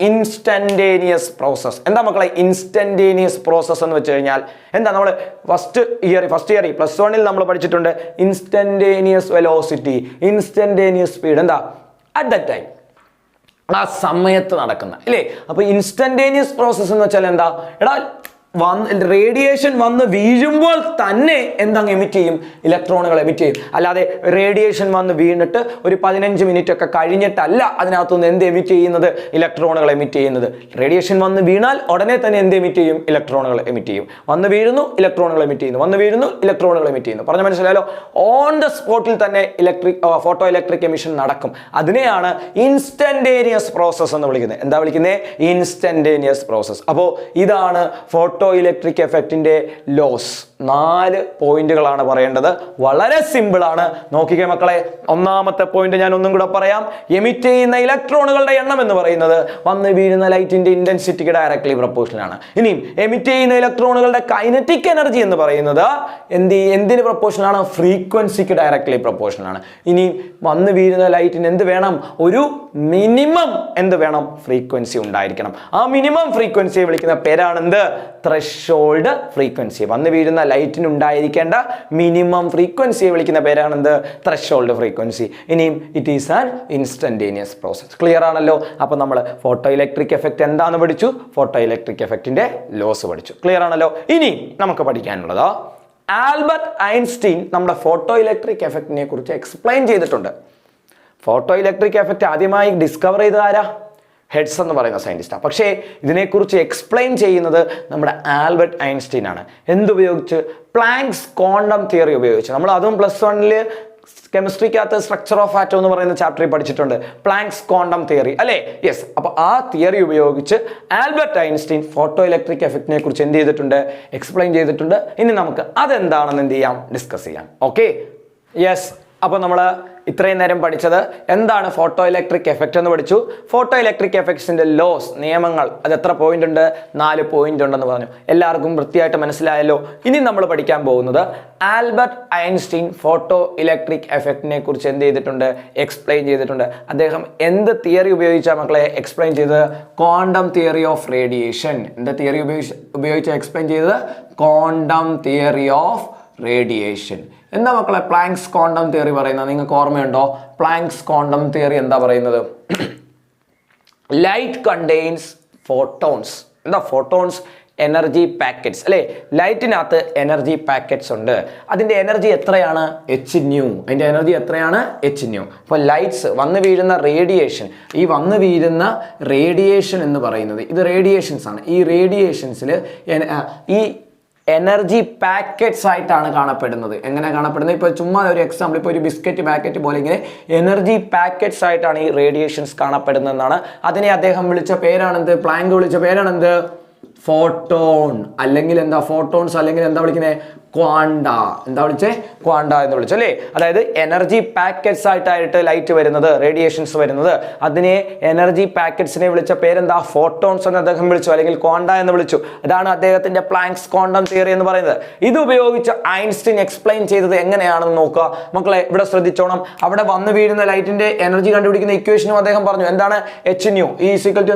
process. എന്താ മക്കളെ ഇൻസ്റ്റന്റേനിയസ് പ്രോസസ് എന്ന് വെച്ച് കഴിഞ്ഞാൽ എന്താ? നമ്മൾ ഫസ്റ്റ് ഇയർ +1 നമ്മൾ പഠിച്ചിട്ടുണ്ട് ഇൻസ്റ്റന്റേനിയസ് വെലോസിറ്റി, ഇൻസ്റ്റന്റേനിയസ് സ്പീഡ്. എന്താ? അറ്റ് ദ ടൈം, ആ സമയത്ത് നടക്കുന്ന അല്ലേ. അപ്പൊ ഇൻസ്റ്റന്റേനിയസ് പ്രോസസ് എന്ന് വെച്ചാൽ എന്താ? എടാ റേഡിയേഷൻ വന്ന് വീഴുമ്പോൾ തന്നെ എന്തങ്ങ് എമിറ്റ് ചെയ്യും? ഇലക്ട്രോണുകൾ എമിറ്റ് ചെയ്യും. അല്ലാതെ റേഡിയേഷൻ വന്ന് വീണിട്ട് ഒരു 15 മിനിറ്റ് ഒക്കെ കഴിഞ്ഞിട്ടല്ല അതിനകത്തുനിന്ന് എന്ത് എമിറ്റ് ചെയ്യുന്നത്? ഇലക്ട്രോണുകൾ എമിറ്റ് ചെയ്യുന്നത്. റേഡിയേഷൻ വന്ന് വീണാൽ ഉടനെ തന്നെ എന്ത് എമിറ്റ് ചെയ്യും? ഇലക്ട്രോണുകൾ എമിറ്റ് ചെയ്യും. വന്ന് വീഴുന്നു, ഇലക്ട്രോണുകൾ എമിറ്റ് ചെയ്യുന്നു, വന്ന് വീഴുന്നു, ഇലക്ട്രോണുകൾ എമിറ്റ് ചെയ്യുന്നു. പറഞ്ഞ മനസ്സിലായല്ലോ? ഓൺ ദ സ്പോട്ടിൽ തന്നെ ഫോട്ടോ ഇലക്ട്രിക് എമിഷൻ നടക്കും. അതിനെയാണ് ഇൻസ്റ്റന്റേനിയസ് പ്രോസസ് എന്ന് വിളിക്കുന്നത്. എന്താ വിളിക്കുന്നത്? Instantaneous process. അപ്പോൾ ഇതാണ് ഫോട്ടോ ഇലക്ട്രിക് എഫക്റ്റിന്റെ ലോസ്. 4 പോയിന്റുകളാണ് പറയേണ്ടത്. വളരെ സിമ്പിൾ ആണ്. നോക്കിക്കേ മക്കളെ, ഒന്നാമത്തെ പോയിന്റ് ഞാൻ ഒന്നും കൂടെ പറയാം. എമിറ്റ് ചെയ്യുന്ന ഇലക്ട്രോണുകളുടെ എണ്ണം എന്ന് പറയുന്നത് വന്ന് വീഴുന്ന ലൈറ്റിന്റെ ഇന്റൻസിറ്റിക്ക് ഡയറക്ട്ലി പ്രൊപ്പോർഷണൽ ആണ്. ഇനിയും എമിറ്റ് ചെയ്യുന്ന ഇലക്ട്രോണുകളുടെ കൈനറ്റിക് എനർജി എന്ന് പറയുന്നത് എന്തിന് പ്രൊപ്പോർഷണൽ ആണ്? ഫ്രീക്വൻസിക്ക് ഡയറക്ട്ലി പ്രൊപ്പോർഷണൽ ആണ്. ഇനി വന്ന് വീഴുന്ന ലൈറ്റിന് എന്ത് വേണം? ഒരു മിനിമം എന്ത് വേണം? ഫ്രീക്വൻസി ഉണ്ടായിരിക്കണം. ആ മിനിമം ഫ്രീക്വൻസിയെ വിളിക്കുന്ന പേരാണ് എന്ത്? Threshold frequency. വന്ന് വീഴുന്ന ലൈറ്റിന് ഉണ്ടായിരിക്കേണ്ട മിനിമം ഫ്രീക്വൻസിയെ വിളിക്കുന്ന പേരാണ് എന്ത്? Threshold frequency. ഇനിയും it is an instantaneous process. Clear ആണല്ലോ? അപ്പൊ നമ്മൾ ഫോട്ടോ ഇലക്ട്രിക് എഫക്റ്റ് എന്താണെന്ന് പഠിച്ചു, ഫോട്ടോ ഇലക്ട്രിക് എഫക്റ്റിന്റെ ലോസ് പഠിച്ചു. ക്ലിയർ ആണല്ലോ? ഇനി നമുക്ക് പഠിക്കാനുള്ളത് ആൽബർട്ട് ഐൻസ്റ്റീൻ നമ്മുടെ ഫോട്ടോ ഇലക്ട്രിക് എഫക്റ്റിനെ കുറിച്ച് എക്സ്പ്ലെയിൻ ചെയ്തിട്ടുണ്ട്. ഫോട്ടോ ഇലക്ട്രിക് എഫക്റ്റ് ആദ്യമായി ഡിസ്കവർ ചെയ്തത് ആരാ? ഹെഡ്സ് എന്ന് പറയുന്ന സയന്റിസ്റ്റാണ്. പക്ഷേ ഇതിനെക്കുറിച്ച് എക്സ്പ്ലെയിൻ ചെയ്യുന്നത് നമ്മുടെ ആൽബർട്ട് ഐൻസ്റ്റീൻ ആണ്. എന്തുപയോഗിച്ച്? പ്ലാങ്ക്സ് ക്വാണ്ടം തിയറി ഉപയോഗിച്ച്. നമ്മൾ അതും +1 കെമിസ്ട്രിക്കകത്ത് സ്ട്രക്ചർ ഓഫ് ആറ്റം എന്ന് പറയുന്ന ചാപ്റ്ററിൽ പഠിച്ചിട്ടുണ്ട്. പ്ലാങ്ക്സ് ക്വാണ്ടം തിയറി അല്ലേ? യെസ്. അപ്പോൾ ആ തിയറി ഉപയോഗിച്ച് ആൽബർട്ട് ഐൻസ്റ്റീൻ ഫോട്ടോ ഇലക്ട്രിക് എഫക്റ്റിനെ കുറിച്ച് എന്ത് ചെയ്തിട്ടുണ്ട്? എക്സ്പ്ലെയിൻ ചെയ്തിട്ടുണ്ട്. ഇനി നമുക്ക് അതെന്താണെന്ന് എന്ത് ചെയ്യാം? ഡിസ്കസ് ചെയ്യാം. Okay, yes. അപ്പോൾ നമ്മൾ ഇത്രയും നേരം പഠിച്ചത് എന്താണ് ഫോട്ടോ ഇലക്ട്രിക് എഫക്റ്റ് എന്ന് പഠിച്ചു. ഫോട്ടോ ഇലക്ട്രിക് എഫക്ട്സിന്റെ ലോസ്, നിയമങ്ങൾ, അത് എത്ര പോയിന്റ് ഉണ്ട്? 4 പോയിന്റ് ഉണ്ടെന്ന് പറഞ്ഞു. എല്ലാവർക്കും വൃത്തിയായിട്ട് മനസ്സിലായല്ലോ? ഇനി നമ്മൾ പഠിക്കാൻ പോകുന്നത് ആൽബർട്ട് ഐൻസ്റ്റീൻ ഫോട്ടോ ഇലക്ട്രിക് എഫക്റ്റിനെ കുറിച്ച് എന്ത് ചെയ്തിട്ടുണ്ട്? എക്സ്പ്ലെയിൻ ചെയ്തിട്ടുണ്ട്. അദ്ദേഹം എന്ത് തിയറി ഉപയോഗിച്ചാൽ മക്കളെ എക്സ്പ്ലെയിൻ ചെയ്തത്? Quantum theory of radiation. എന്ത് തിയറി ഉപയോഗിച്ച് എക്സ്പ്ലെയിൻ ചെയ്തത്? Quantum theory of radiation. എന്താ മക്കളെ പ്ലാങ്ക്സ് ക്വാണ്ടം തിയറി പറയുന്നത്? നിങ്ങൾക്ക് ഓർമ്മയുണ്ടോ? പ്ലാങ്ക്സ് ക്വാണ്ടം തിയറി എന്താ പറയുന്നത്? Light contains photons. എന്താ ഫോട്ടോൺസ്? എനർജി പാക്കറ്റ്സ് അല്ലേ? ലൈറ്റിനകത്ത് എനർജി പാക്കറ്റ്സ് ഉണ്ട്. അതിന്റെ എനർജി എത്രയാണ്? hν. അതിന്റെ എനർജി എത്രയാണ്? hν. അപ്പോൾ ലൈറ്റ്സ് വന്ന് വീഴുന്ന റേഡിയേഷൻ, ഈ വന്ന് വീഴുന്ന റേഡിയേഷൻ എന്ന് പറയുന്നത് ഇത് റേഡിയേഷൻസ് ആണ്. ഈ റേഡിയേഷൻസിൽ ഈ എനർജി പാക്കറ്റ്സ് ആയിട്ടാണ് കാണപ്പെടുന്നത്. എങ്ങനെ കാണപ്പെടുന്നത്? ഇപ്പോൾ ചുമ്മാ ഒരു എക്സാമ്പിൾ, ഇപ്പോൾ ഒരു ബിസ്ക്കറ്റ് പാക്കറ്റ് പോലെ ഇങ്ങനെ എനർജി പാക്കറ്റ്സ് ആയിട്ടാണ് ഈ റേഡിയേഷൻസ് കാണപ്പെടുന്നതെന്നാണ്. അതിനെ അദ്ദേഹം വിളിച്ച പേരാണെന്ത്? പ്ലാങ്ക് വിളിച്ച പേരാണെന്ത്? ഫോട്ടോൺ. അല്ലെങ്കിൽ എന്താ? ഫോട്ടോൺസ് അല്ലെങ്കിൽ എന്താ വിളിക്കുന്നത്? ക്വാണ്ട. എന്താ വിളിച്ചേ? ക്വാണ്ട എന്ന് വിളിച്ചു അല്ലേ? അതായത് എനർജി പാക്കറ്റ്സ് ആയിട്ടായിട്ട് ലൈറ്റ് വരുന്നത്, റേഡിയേഷൻസ് വരുന്നത്, അതിനെ എനർജി പാക്കറ്റ്സിനെ വിളിച്ച പേരെന്താ? ഫോട്ടോൺസ് എന്ന് അദ്ദേഹം വിളിച്ചു, അല്ലെങ്കിൽ ക്വാണ്ട എന്ന് വിളിച്ചു. അതാണ് അദ്ദേഹത്തിന്റെ പ്ലാങ്ക്സ് ക്വാണ്ടം തിയറി എന്ന് പറയുന്നത്. ഇത് ഉപയോഗിച്ച് ഐൻസ്റ്റീൻ എക്സ്പ്ലെയിൻ ചെയ്തത് എങ്ങനെയാണെന്ന് നോക്കുക മക്കളെ. ഇവിടെ ശ്രദ്ധിച്ചോണം. അവിടെ വന്ന് വീഴുന്ന ലൈറ്റിന്റെ എനർജി കണ്ടുപിടിക്കുന്ന ഇക്വേഷനും അദ്ദേഹം പറഞ്ഞു. എന്താണ്? hν.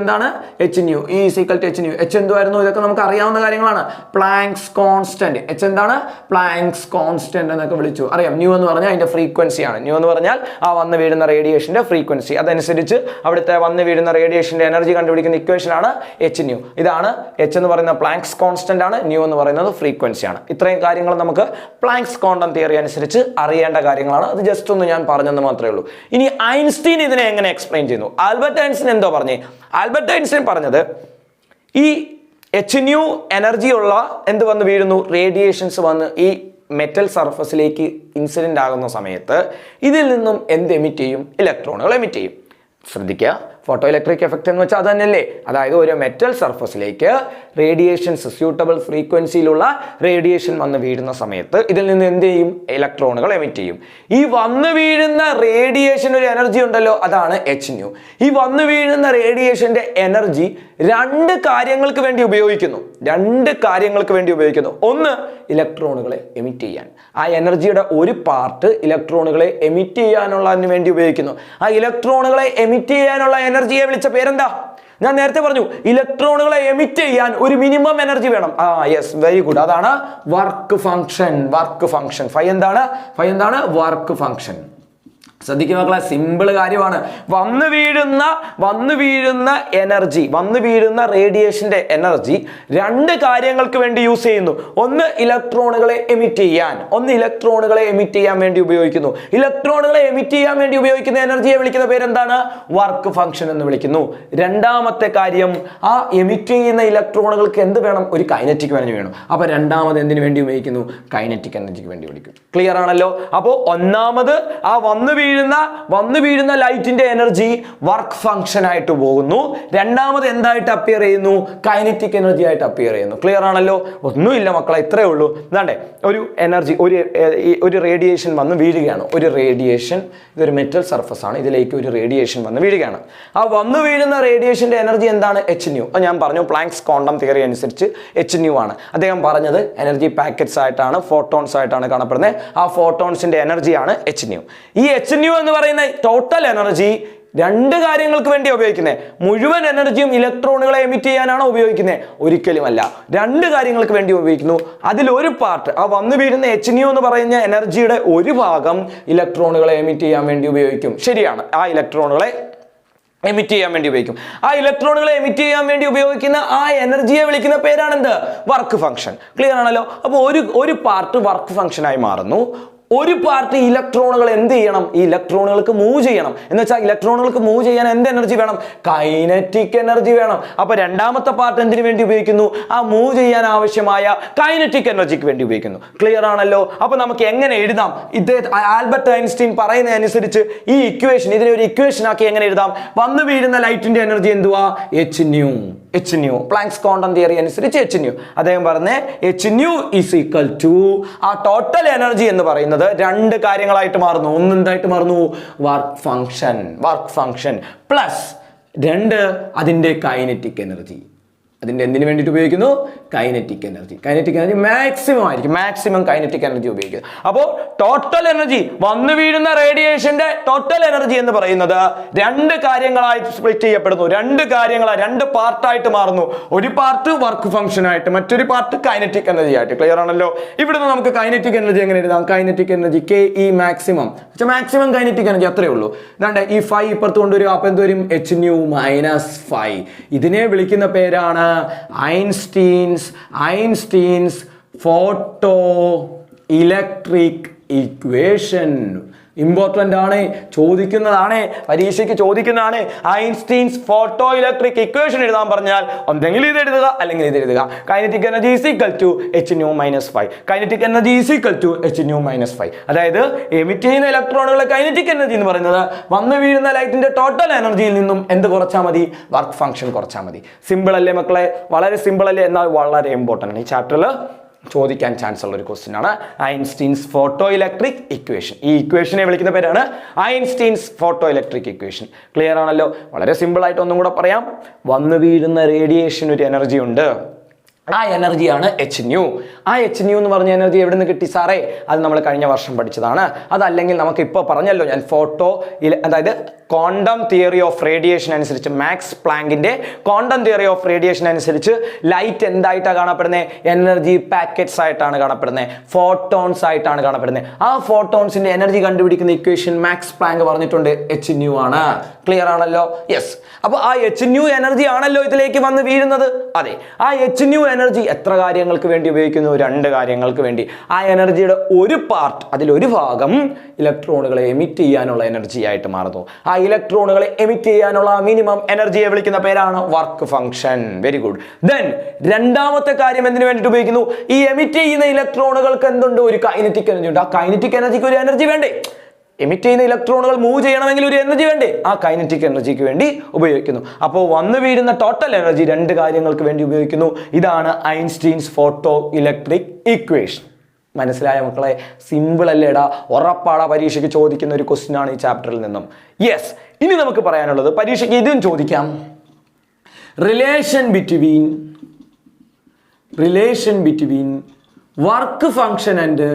എന്താണ്? hν. h എന്തുവായിരുന്നു? ഇതൊക്കെ നമുക്ക് അറിയാവുന്ന കാര്യങ്ങളാണ്. Planks constant. h എന്താണ്? പ്ലാങ്ക്സ് കോൺസ്റ്റന്റ് എന്നൊക്കെ വിളിച്ചു. അറിയാം. ന്യൂ എന്ന് പറഞ്ഞാൽ അതിന്റെ ഫ്രീക്വൻസിയാണ്. ന്യൂ എന്ന് പറഞ്ഞാൽ ആ വന്ന് വീഴുന്ന റേഡിയേഷന്റെ ഫ്രീക്വൻസി. അതനുസരിച്ച് അവിടുത്തെ വന്ന് വീഴുന്ന റേഡിയേഷന്റെ എനർജി കണ്ടുപിടിക്കുന്ന ഇക്വേഷൻ ആണ് hν. ഇതാണ് h എന്ന് പറയുന്ന പ്ലാങ്ക്സ് കോൺസ്റ്റന്റ് ആണ്. ന്യൂ എന്ന് പറയുന്നത് ഫ്രീക്വൻസി ആണ്. ഇത്രയും കാര്യങ്ങൾ നമുക്ക് പ്ലാങ്ക്സ് ക്വാണ്ടം തിയറി അനുസരിച്ച് അറിയേണ്ട കാര്യങ്ങളാണ്. അത് ജസ്റ്റ് ഒന്ന് ഞാൻ പറഞ്ഞെന്ന് മാത്രമേ ഉള്ളൂ. ഇനി ഐൻസ്റ്റീൻ ഇതിനെ എങ്ങനെ എക്സ്പ്ലെയിൻ ചെയ്യുന്നു? ആൽബർട്ട് ഐൻസ്റ്റീൻ എന്തോ പറഞ്ഞേ? ആൽബർട്ട് ഐൻസ്റ്റീൻ പറഞ്ഞത് ഈ hν എനർജി ഉള്ള എന്ത് വന്ന് വീഴുന്നു? റേഡിയേഷൻസ് വന്ന് ഈ മെറ്റൽ സർഫസിലേക്ക് ഇൻസിഡന്റ് ആകുന്ന സമയത്ത് ഇതിൽ നിന്നും എന്ത് എമിറ്റ് ചെയ്യും? ഇലക്ട്രോണുകൾ എമിറ്റ് ചെയ്യും. ശ്രദ്ധിക്കുക, ഫോട്ടോ ഇലക്ട്രിക് എഫക്റ്റ് എന്ന് വെച്ചാൽ അത് തന്നെയല്ലേ. അതായത് ഒരു മെറ്റൽ സർഫസിലേക്ക് റേഡിയേഷൻസ് സ്യൂട്ടബിൾ ഫ്രീക്വൻസിയിലുള്ള റേഡിയേഷൻ വന്ന് വീഴുന്ന സമയത്ത് ഇതിൽ നിന്ന് എന്ത് ചെയ്യും? ഇലക്ട്രോണുകൾ എമിറ്റ് ചെയ്യും. ഈ വന്ന് വീഴുന്ന റേഡിയേഷൻ ഒരു എനർജി ഉണ്ടല്ലോ, അതാണ് hν. ഈ വന്ന് വീഴുന്ന റേഡിയേഷന്റെ എനർജി രണ്ട് കാര്യങ്ങൾക്ക് വേണ്ടി ഉപയോഗിക്കുന്നു. ഒന്ന്, ഇലക്ട്രോണുകളെ എമിറ്റ് ചെയ്യാൻ. ആ എനർജിയുടെ ഒരു പാർട്ട് ഇലക്ട്രോണുകളെ എമിറ്റ് ചെയ്യാനുള്ളതിന് വേണ്ടി ഉപയോഗിക്കുന്നു. ആ ഇലക്ട്രോണുകളെ എമിറ്റ് ചെയ്യാനുള്ള എനർജിയെ വിളിച്ച പേരെന്താ? ഞാൻ നേരത്തെ പറഞ്ഞു, ഇലക്ട്രോണുകളെ എമിറ്റ് ചെയ്യാൻ ഒരു മിനിമം എനർജി വേണം. Yes, very good. അതാണ് വർക്ക് ഫംഗ്ഷൻ. ഫൈ എന്താണ്? Work function. ശ്രദ്ധിക്കുക മക്കളെ, സിമ്പിൾ കാര്യമാണ്. വന്നു വീഴുന്ന എനർജി, വന്നു വീഴുന്ന റേഡിയേഷന്റെ എനർജി രണ്ട് കാര്യങ്ങൾക്ക് വേണ്ടി യൂസ് ചെയ്യുന്നു. ഒന്ന് ഇലക്ട്രോണുകളെ എമിറ്റ് ചെയ്യാൻ വേണ്ടി ഉപയോഗിക്കുന്നു. ഇലക്ട്രോണുകളെ എമിറ്റ് ചെയ്യാൻ വേണ്ടി ഉപയോഗിക്കുന്ന എനർജിയെ വിളിക്കുന്ന പേരെന്താണ്? വർക്ക് ഫംഗ്ഷൻ എന്ന് വിളിക്കുന്നു. രണ്ടാമത്തെ കാര്യം, ആ എമിറ്റ് ചെയ്യുന്ന ഇലക്ട്രോണുകൾക്ക് എന്ത് വേണം? ഒരു കൈനറ്റിക് എനർജി വേണം. അപ്പൊ രണ്ടാമത് എന്തിനു വേണ്ടി ഉപയോഗിക്കുന്നു? കൈനറ്റിക് എനർജിക്ക് വേണ്ടി വിളിക്കും. ക്ലിയർ ആണല്ലോ? അപ്പോൾ ഒന്നാമത് ആ വന്നു വീഴുന്ന ലൈറ്റിന്റെ എനർജി വർക്ക് ഫംഗ്ഷൻ ആയിട്ട് പോകുന്നു. രണ്ടാമത് എന്തായിട്ട് അപ്പിയർ ചെയ്യുന്നു? കൈനറ്റിക് എനർജി ആയിട്ട് അപ്പിയർ ചെയ്യുന്നു. ക്ലിയർ ആണല്ലോ? ഒന്നുമില്ല മക്കളെ, ഇത്രയേ ഉള്ളൂ. എന്താണ്ടേ, ഒരു എനർജി, ഒരു റേഡിയേഷൻ വന്ന് വീഴുകയാണ്. ഇതൊരു മെറ്റൽ സർഫസ് ആണ്, ഇതിലേക്ക് ഒരു റേഡിയേഷൻ വന്ന് വീഴുകയാണ്. ആ വന്നു വീഴുന്ന റേഡിയേഷന്റെ എനർജി എന്താണ്? hν. ഞാൻ പറഞ്ഞു, പ്ലാങ്ക്സ് ക്വാണ്ടം തിയറി അനുസരിച്ച് hν ആണ്. അദ്ദേഹം പറഞ്ഞത് എനർജി പാക്കറ്റ്സ് ആയിട്ടാണ്, ഫോട്ടോൺസ് ആയിട്ടാണ് കാണപ്പെടുന്നത്. ആ ഫോട്ടോൺസിന്റെ എനർജിയാണ് hν. ഈ hν എന്ന് പറയുന്ന ടോട്ടൽ എനർജി രണ്ട് കാര്യങ്ങൾക്ക് വേണ്ടി ഉപയോഗിക്കുന്നത്. മുഴുവൻ എനർജിയും ഇലക്ട്രോണുകളെ എമിറ്റ് ചെയ്യാനാണോ ഉപയോഗിക്കുന്നത്? ഒരിക്കലുമല്ല. രണ്ട് കാര്യങ്ങൾക്ക് വേണ്ടി ഉപയോഗിക്കുന്നു. അതിലൊരു പാർട്ട്, ആ വന്നു വീഴുന്ന hν എന്ന് പറയുന്ന എനർജിയുടെ ഒരു ഭാഗം ഇലക്ട്രോണുകളെ എമിറ്റ് ചെയ്യാൻ വേണ്ടി ഉപയോഗിക്കും. ശരിയാണ്, ആ ഇലക്ട്രോണുകളെ എമിറ്റ് ചെയ്യാൻ വേണ്ടി ഉപയോഗിക്കും. ആ ഇലക്ട്രോണുകളെ എമിറ്റ് ചെയ്യാൻ വേണ്ടി ഉപയോഗിക്കുന്ന ആ എനർജിയെ വിളിക്കുന്ന പേരാണെന്ത്? Work function. ക്ലിയർ ആണല്ലോ? അപ്പോൾ ഒരു പാർട്ട് വർക്ക് ഫംഗ്ഷനായി മാറുന്നു. ഒരു പാർട്ട് ഇലക്ട്രോണുകൾ എന്ത് ചെയ്യണം? ഈ ഇലക്ട്രോണുകൾക്ക് മൂവ് ചെയ്യണം. എന്ന് വെച്ചാൽ ഇലക്ട്രോണുകൾക്ക് മൂവ് ചെയ്യാൻ എന്ത് എനർജി വേണം? കൈനറ്റിക് എനർജി വേണം. അപ്പൊ രണ്ടാമത്തെ പാർട്ട് എന്തിനു വേണ്ടി ഉപയോഗിക്കുന്നു? ആ മൂവ് ചെയ്യാൻ ആവശ്യമായ കൈനറ്റിക് എനർജിക്ക് വേണ്ടി ഉപയോഗിക്കുന്നു. ക്ലിയർ ആണല്ലോ? അപ്പൊ നമുക്ക് എങ്ങനെ എഴുതാം? ആൽബർട്ട് ഐൻസ്റ്റീൻ പറയുന്ന അനുസരിച്ച് ഈ ഇക്വേഷൻ, ഇതിനെ ഒരു ഇക്വേഷൻ ആക്കി എങ്ങനെ എഴുതാം? വന്നു വീഴുന്ന ലൈറ്റിന്റെ എനർജി എന്തുവാ? hν. പ്ലാങ്ക്സ് ക്വാണ്ടം തിയറി അനുസരിച്ച് hν. അദ്ദേഹം പറഞ്ഞ hν ഈസ് ഈക്വൽ ടു, ആ ടോട്ടൽ എനർജി എന്ന് പറയുന്നത് രണ്ട് കാര്യങ്ങളായിട്ട് മാറുന്നു. ഒന്ന് എന്തായിട്ട് മാറുന്നു? വർക്ക് ഫംഗ്ഷൻ പ്ലസ് രണ്ട് അതിന്റെ കൈനറ്റിക് എനർജി. അതിന്റെ എന്തിനു വേണ്ടിയിട്ട് ഉപയോഗിക്കുന്നു? കൈനറ്റിക് എനർജി മാക്സിമം ആയിരിക്കും. മാക്സിമം കൈനറ്റിക് എനർജി ഉപയോഗിക്കുക. അപ്പോൾ ടോട്ടൽ എനർജി, വന്നു വീഴുന്ന റേഡിയേഷന്റെ ടോട്ടൽ എനർജി എന്ന് പറയുന്നത് രണ്ട് കാര്യങ്ങളായി സ്പ്ലിറ്റ് ചെയ്യപ്പെടുന്നു. രണ്ട് പാർട്ടായിട്ട് മാറുന്നു. ഒരു പാർട്ട് വർക്ക് ഫംഗ്ഷൻ ആയിട്ട്, മറ്റൊരു പാർട്ട് കൈനറ്റിക് എനർജി ആയിട്ട്. ക്ലിയർ ആണല്ലോ? ഇവിടുന്ന് നമുക്ക് കൈനറ്റിക് എനർജി എങ്ങനെ എഴുതാം? Kinetic energy KE maximum kinetic energy അത്രേ ഉള്ളൂ. ഇതാണ്ട് ഈ 5 ഇപ്പുറത്ത് കൊണ്ടുവരും. അപ്പൊ എന്ത് വരും? hν - 5. ഇതിനെ വിളിക്കുന്ന പേരാണ് Einstein's photo electric equation. Important ആണ്, ചോദിക്കുന്നതാണ്, പരീക്ഷയ്ക്ക് ചോദിക്കുന്നതാണ്. ഐൻസ്റ്റീൻസ് ഫോട്ടോ ഇലക്ട്രിക് ഇക്വേഷൻ എഴുതാൻ പറഞ്ഞാൽ ഒന്നെങ്കിൽ ഇത് എഴുതുക, അല്ലെങ്കിൽ ഇത് എഴുതുക. Kinetic energy is equal to hν - 5. Kinetic energy is equal to hν - 5. അതായത് എമിറ്റ് ചെയ്യുന്ന ഇലക്ട്രോണുകളുടെ കൈനറ്റിക് എനർജി എന്ന് പറയുന്നത് വന്നു വീഴുന്ന ലൈറ്റിന്റെ ടോട്ടൽ എനർജിയിൽ നിന്നും എന്ത് കുറച്ചാൽ മതി? വർക്ക് ഫംഗ്ഷൻ കുറച്ചാൽ മതി. സിമ്പിൾ അല്ലേ മക്കളെ? വളരെ സിമ്പിൾ അല്ലേ? എന്നാൽ വളരെ ഇമ്പോർട്ടൻ്റ് ആണ്. ഈ ചാപ്റ്ററിൽ ചോദിക്കാൻ ചാൻസ് ഉള്ള ഒരു ക്വസ്റ്റ്യൻ ആണ് ഐൻസ്റ്റീൻസ് ഫോട്ടോ ഇലക്ട്രിക് ഇക്വേഷൻ. ഈ ഇക്വേഷനെ വിളിക്കുന്ന പേരാണ് Einstein's photo electric equation. Clear ആണല്ലോ? വളരെ സിമ്പിൾ ആയിട്ട് ഒന്നും കൂടെ പറയാം. വന്നു വീഴുന്ന റേഡിയേഷൻ ഒരു എനർജി ഉണ്ട്. ആ എനർജിയാണ് hν. ആ hν എന്ന് പറഞ്ഞ എനർജി എവിടെ നിന്ന് കിട്ടി സാറേ? അത് നമ്മൾ കഴിഞ്ഞ വർഷം പഠിച്ചതാണ്. അതല്ലെങ്കിൽ നമുക്ക് ഇപ്പോൾ പറഞ്ഞല്ലോ ഞാൻ, അതായത് ക്വാണ്ടം തിയറി ഓഫ് റേഡിയേഷൻ അനുസരിച്ച്, മാക്സ് പ്ലാങ്കിന്റെ ക്വാണ്ടം തിയറി ഓഫ് റേഡിയേഷൻ അനുസരിച്ച് ലൈറ്റ് എന്തായിട്ടാണ് കാണപ്പെടുന്നത്? എനർജി പാക്കറ്റ്സ് ആയിട്ടാണ് കാണപ്പെടുന്നത്, ഫോട്ടോൺസ് ആയിട്ടാണ് കാണപ്പെടുന്നത്. ആ ഫോട്ടോൺസിന്റെ എനർജി കണ്ടുപിടിക്കുന്ന ഇക്വേഷൻ മാക്സ് പ്ലാങ്ക് പറഞ്ഞിട്ടുണ്ട് hν ആണ്. ക്ലിയർ ആണല്ലോ? യെസ്. അപ്പൊ ആ hν എനർജി ആണല്ലോ ഇതിലേക്ക് വന്ന് വീഴുന്നത്. അതെ, ആ hν എനർജി എത്ര കാര്യങ്ങൾക്ക് വേണ്ടി ഉപയോഗിക്കുന്നു? രണ്ട് കാര്യങ്ങൾക്ക് വേണ്ടി. ആ എനർജിയുടെ ഒരു പാർട്ട്, അതിലൊരു ഭാഗം ഇലക്ട്രോണുകളെ എമിറ്റ് ചെയ്യാനുള്ള എനർജി ആയിട്ട് മാറുന്നു. ആ ഇലക്ട്രോണുകളെ എമിറ്റ് ചെയ്യാനുള്ള മിനിമം എനർജിയെ വിളിക്കുന്ന പേരാണ് work function. Very good. Then രണ്ടാമത്തെ കാര്യം എന്തിനു വേണ്ടിയിട്ട് ഉപയോഗിക്കുന്നു? ഈ എമിറ്റ് ചെയ്യുന്ന ഇലക്ട്രോണുകൾക്ക് എന്തുണ്ട്? ഒരു കൈനറ്റിക് എനർജി ഉണ്ട്. ആ കൈനറ്റിക് എനർജിക്ക് ഒരു എനർജി വേണ്ടേ? എമിറ്റ് ചെയ്യുന്ന ഇലക്ട്രോണുകൾ മൂവ് ചെയ്യണമെങ്കിൽ ഒരു എനർജി വേണ്ടേ? ആ കൈനറ്റിക് എനർജിക്ക് വേണ്ടി ഉപയോഗിക്കുന്നു. അപ്പോൾ വന്നു വീഴുന്ന ടോട്ടൽ എനർജി രണ്ട് കാര്യങ്ങൾക്ക് വേണ്ടി ഉപയോഗിക്കുന്നു. ഇതാണ് ഐൻസ്റ്റീൻസ് ഫോട്ടോ ഇലക്ട്രിക് ഇക്വേഷൻ. മനസ്സിലായ മക്കളെ? സിമ്പിൾ അല്ലേടാ? ഉറപ്പാടാ പരീക്ഷയ്ക്ക് ചോദിക്കുന്ന ഒരു ക്വസ്റ്റ്യൻ ആണ് ഈ ചാപ്റ്ററിൽ നിന്നും. യെസ്, ഇനി നമുക്ക് പറയാനുള്ളത് പരീക്ഷയ്ക്ക് ഇതും ചോദിക്കാം. Relation between work function and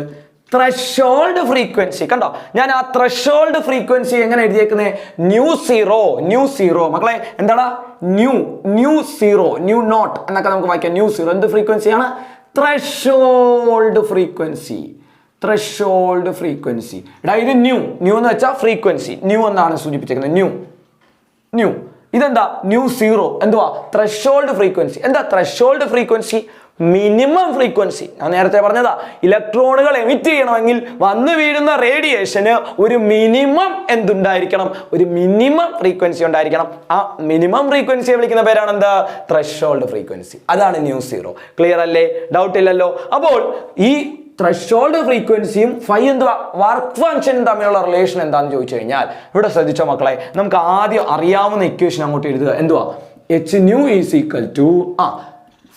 threshold frequency. കണ്ടോ, ഞാൻ ആ ത്രഷോൾഡ് ഫ്രീക്വൻസി എങ്ങനെ എഴുതിയേക്കുന്നത്? Nu zero. മക്കളെ എന്താടാ? ന്യൂ സീറോ, ന്യൂ നോട്ട് എന്നൊക്കെ നമുക്ക് വായിക്കാം. ന്യൂ സീറോ എന്ത് ഫ്രീക്വൻസിയാണ്? Threshold frequency. എടാ ഇത് ന്യൂ എന്ന് വെച്ചാൽ ഫ്രീക്വൻസി, ന്യൂ എന്നാണ് സൂചിപ്പിച്ചിരിക്കുന്നത്. ന്യൂ ഇതെന്താ? ന്യൂ സീറോ എന്തുവാ? Threshold frequency. എന്താ ത്രഷോൾഡ് ഫ്രീക്വൻസി? Minimum frequency. ഞാൻ നേരത്തെ പറഞ്ഞതാ, ഇലക്ട്രോണുകൾ എമിറ്റ് ചെയ്യണമെങ്കിൽ വന്നു വീഴുന്ന റേഡിയേഷന് ഒരു മിനിമം എന്തുണ്ടായിരിക്കണം? ഒരു മിനിമം ഫ്രീക്വൻസി ഉണ്ടായിരിക്കണം. ആ മിനിമം ഫ്രീക്വൻസിയെ വിളിക്കുന്ന പേരാണ് എന്താ? Threshold frequency. അതാണ് ന്യൂ സീറോ. ക്ലിയർ അല്ലേ? ഡൗട്ട് ഇല്ലല്ലോ? അപ്പോൾ ഈ ത്രഷോൾഡ് ഫ്രീക്വൻസിയും എന്തുവാ വർക്ക് ഫംഗ്ഷനും തമ്മിലുള്ള റിലേഷൻ എന്താണെന്ന് ചോദിച്ചു കഴിഞ്ഞാൽ ഇവിടെ ശ്രദ്ധിച്ചോ മക്കളെ, നമുക്ക് ആദ്യം അറിയാവുന്ന ഇക്വേഷൻ അങ്ങോട്ട് എഴുതുക. എന്തുവാ? H nu is equal to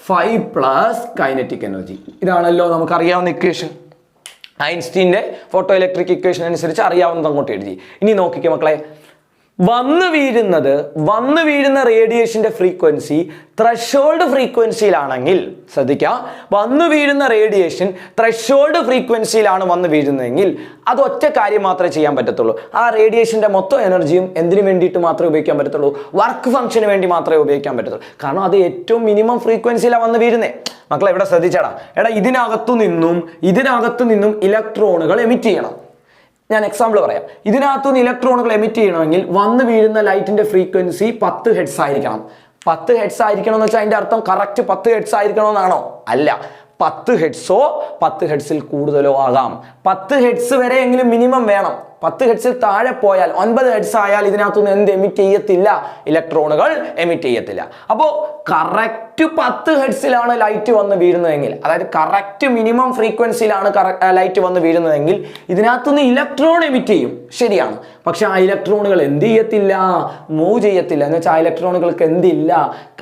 five plus kinetic energy. ഇതാണല്ലോ നമുക്ക് അറിയാവുന്ന ഇക്വേഷൻ. ഐൻസ്റ്റീൻ്റെ ഫോട്ടോ ഇലക്ട്രിക് ഇക്വേഷൻ അനുസരിച്ച് അറിയാവുന്നത് അങ്ങോട്ട് എഴുതി. ഇനി നോക്കിക്കേ മക്കളെ, വന്നു വീഴുന്ന റേഡിയേഷന്റെ ഫ്രീക്വൻസി ത്രഷോൾഡ് ഫ്രീക്വൻസിയിലാണെങ്കിൽ, ശ്രദ്ധിക്കുക, വന്നു വീഴുന്ന റേഡിയേഷൻ ത്രഷോൾഡ് ഫ്രീക്വൻസിയിലാണ് വന്നു വീഴുന്നതെങ്കിൽ അത് ഒറ്റ കാര്യം മാത്രമേ ചെയ്യാൻ പറ്റത്തുള്ളൂ. ആ റേഡിയേഷന്റെ മൊത്തം എനർജിയും എന്തിനു വേണ്ടിയിട്ട് മാത്രമേ ഉപയോഗിക്കാൻ പറ്റത്തുള്ളൂ? വർക്ക് ഫംഗ്ഷന് വേണ്ടി മാത്രമേ ഉപയോഗിക്കാൻ പറ്റത്തുള്ളൂ. കാരണം അത് ഏറ്റവും മിനിമം ഫ്രീക്വൻസിയിലാണ് വന്നു വീഴുന്നത്. മക്കളെ ഇവിടെ ശ്രദ്ധിച്ചാടാ. ഇതിനകത്തു നിന്നും ഇലക്ട്രോണുകൾ എമിറ്റ് ചെയ്യണം. ഞാൻ എക്സാമ്പിൾ പറയാം. ഇതിനകത്തുനിന്ന് ഇലക്ട്രോണുകൾ എമിറ്റ് ചെയ്യണമെങ്കിൽ വന്നു വീഴുന്ന ലൈറ്റിന്റെ ഫ്രീക്വൻസി 10 ഹെർട്സ് ആയിരിക്കണം. 10 ഹെർട്സ് ആയിരിക്കണം എന്ന് വെച്ചാൽ അതിന്റെ അർത്ഥം കറക്റ്റ് 10 ഹെർട്സ് ആയിരിക്കണമെന്നാണോ? അല്ല, 10 ഹെർട്സോ 10 ഹെർട്സിൽ കൂടുതലോ ആകാം. 10 ഹെർട്സ് വരെ എങ്കിലും മിനിമം വേണം. 10 ഹെർട്സിൽ താഴെ പോയാൽ 9 ഹെർട്സ് ആയാൽ ഇതിനകത്തുനിന്ന് എന്ത് എമിറ്റ് ചെയ്യത്തില്ല? ഇലക്ട്രോണുകൾ എമിറ്റ് ചെയ്യത്തില്ല. അപ്പോൾ കറക്റ്റ് 10 ഹെർട്സിലാണ് ലൈറ്റ് വന്ന് വീഴുന്നതെങ്കിൽ, അതായത് കറക്റ്റ് മിനിമം ഫ്രീക്വൻസിയിലാണ് ലൈറ്റ് വന്ന് വീഴുന്നതെങ്കിൽ ഇതിനകത്തുനിന്ന് ഇലക്ട്രോൺ എമിറ്റ് ചെയ്യും. ശരിയാണ്. പക്ഷെ ആ ഇലക്ട്രോണുകൾ എന്ത് ചെയ്യത്തില്ല? മൂവ് ചെയ്യത്തില്ല. എന്ന് വെച്ചാൽ ആ ഇലക്ട്രോണുകൾക്ക് എന്തില്ല?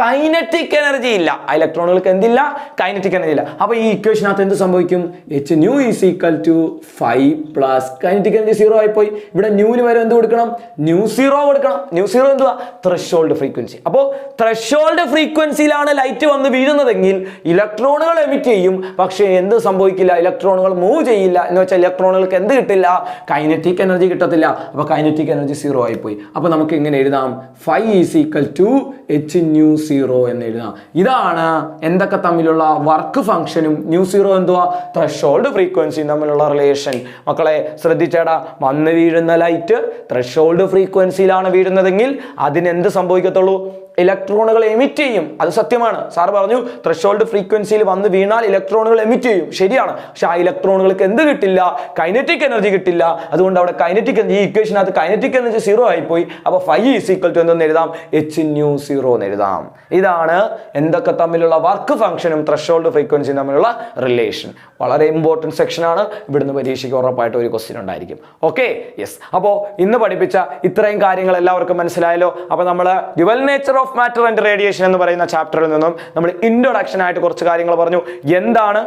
കൈനറ്റിക് എനർജി ഇല്ല. ആ ഇലക്ട്രോണുകൾക്ക് എന്തില്ല? കൈനറ്റിക് എനർജി ഇല്ല. അപ്പൊ ഈ ഇക്വേഷനകത്ത് എന്ത് സംഭവിക്കും? H nu is equal to 5 plus kinetic energy 0 ആയിപ്പോയി. ഇവിടെ ന്യൂവിന് വരെ എന്ത് കൊടുക്കണം? ന്യൂ സീറോ കൊടുക്കണം. ന്യൂ സീറോ എന്തുവാ? Threshold frequency. അപ്പോൾ ത്രഷോൾഡ് ഫ്രീക്വൻസിയിലാണ് ലൈറ്റ് വന്ന് വീഴുന്നതെങ്കിൽ ഇലക്ട്രോണുകൾ എമിറ്റ് ചെയ്യും. പക്ഷേ എന്ത് സംഭവിക്കില്ല? ഇലക്ട്രോണുകൾ മൂവ് ചെയ്യില്ല. എന്ന് വെച്ചാൽ ഇലക്ട്രോണുകൾക്ക് എന്ത് കിട്ടില്ല? കൈനറ്റിക് എനർജി കിട്ടത്തില്ല. അപ്പൊ കൈനറ്റിക് എനർജി 0 ആയിപ്പോയി. അപ്പൊ നമുക്ക് ഇങ്ങനെ എഴുതാം, 5 is equal to h nu zero എന്ന് എഴുതാം. ഇതാണ് എന്തൊക്കെ തമ്മിലുള്ള വർക്ക് ഫംഗ്ഷനും ന്യൂ സീറോ എന്തുവാ? ത്രഷോൾഡ് ഫ്രീക്വൻസിയും തമ്മിലുള്ള റിലേഷൻ. മക്കളെ ശ്രദ്ധിച്ചേടാ, വന്ന് വീഴുന്ന ലൈറ്റ് ത്രഷോൾഡ് ഫ്രീക്വൻസിയിലാണ് വീഴുന്നതെങ്കിൽ അതിനെന്ത് സംഭവിക്കത്തുള്ളൂ? ഇലക്ട്രോണുകൾ എമിറ്റ് ചെയ്യും. അത് സത്യമാണ്. സാർ പറഞ്ഞു ത്രഷോൾഡ് ഫ്രീക്വൻസിയിൽ വന്ന് വീണാൽ ഇലക്ട്രോണുകൾ എമിറ്റ് ചെയ്യും. ശരിയാണ്. പക്ഷെ ആ ഇലക്ട്രോണുകൾക്ക് എന്ത് കിട്ടില്ല? കൈനറ്റിക് എനർജി കിട്ടില്ല. അതുകൊണ്ട് അവിടെ കൈനറ്റിക് എനർജി, ഈ ഇക്വേഷനകത്ത് കൈനറ്റിക് എനർജി 0 ആയിപ്പോയി. അപ്പോൾ 5 ഈസ് ഈക്വൽ ടു എന്തെന്ന് എഴുതാം? എച്ച് ന്യൂ സീറോ എന്ന് എഴുതാം. ഇതാണ് എന്തൊക്കെ തമ്മിലുള്ള വർക്ക് ഫംഗ്ഷനും ത്രഷോൾഡ് ഫ്രീക്വൻസിയും തമ്മിലുള്ള റിലേഷൻ. വളരെ ഇമ്പോർട്ടൻറ്റ് സെക്ഷനാണ്. ഇവിടുന്ന് പരീക്ഷയ്ക്ക് ഉറപ്പായിട്ട് ഒരു ക്വസ്റ്റ്യൻ ഉണ്ടായിരിക്കും. Okay, yes. അപ്പോൾ ഇന്ന് പഠിപ്പിച്ച ഇത്രയും കാര്യങ്ങൾ എല്ലാവർക്കും മനസ്സിലായല്ലോ. അപ്പോൾ നമ്മൾ dual nature of matter and radiation എന്ന് പറയുന്ന ചാപ്റ്ററിൽ നിന്നും നമ്മൾ ഇൻട്രൊഡക്ഷൻ ആയിട്ട് കുറച്ച് കാര്യങ്ങൾ പറഞ്ഞു. എന്താണ്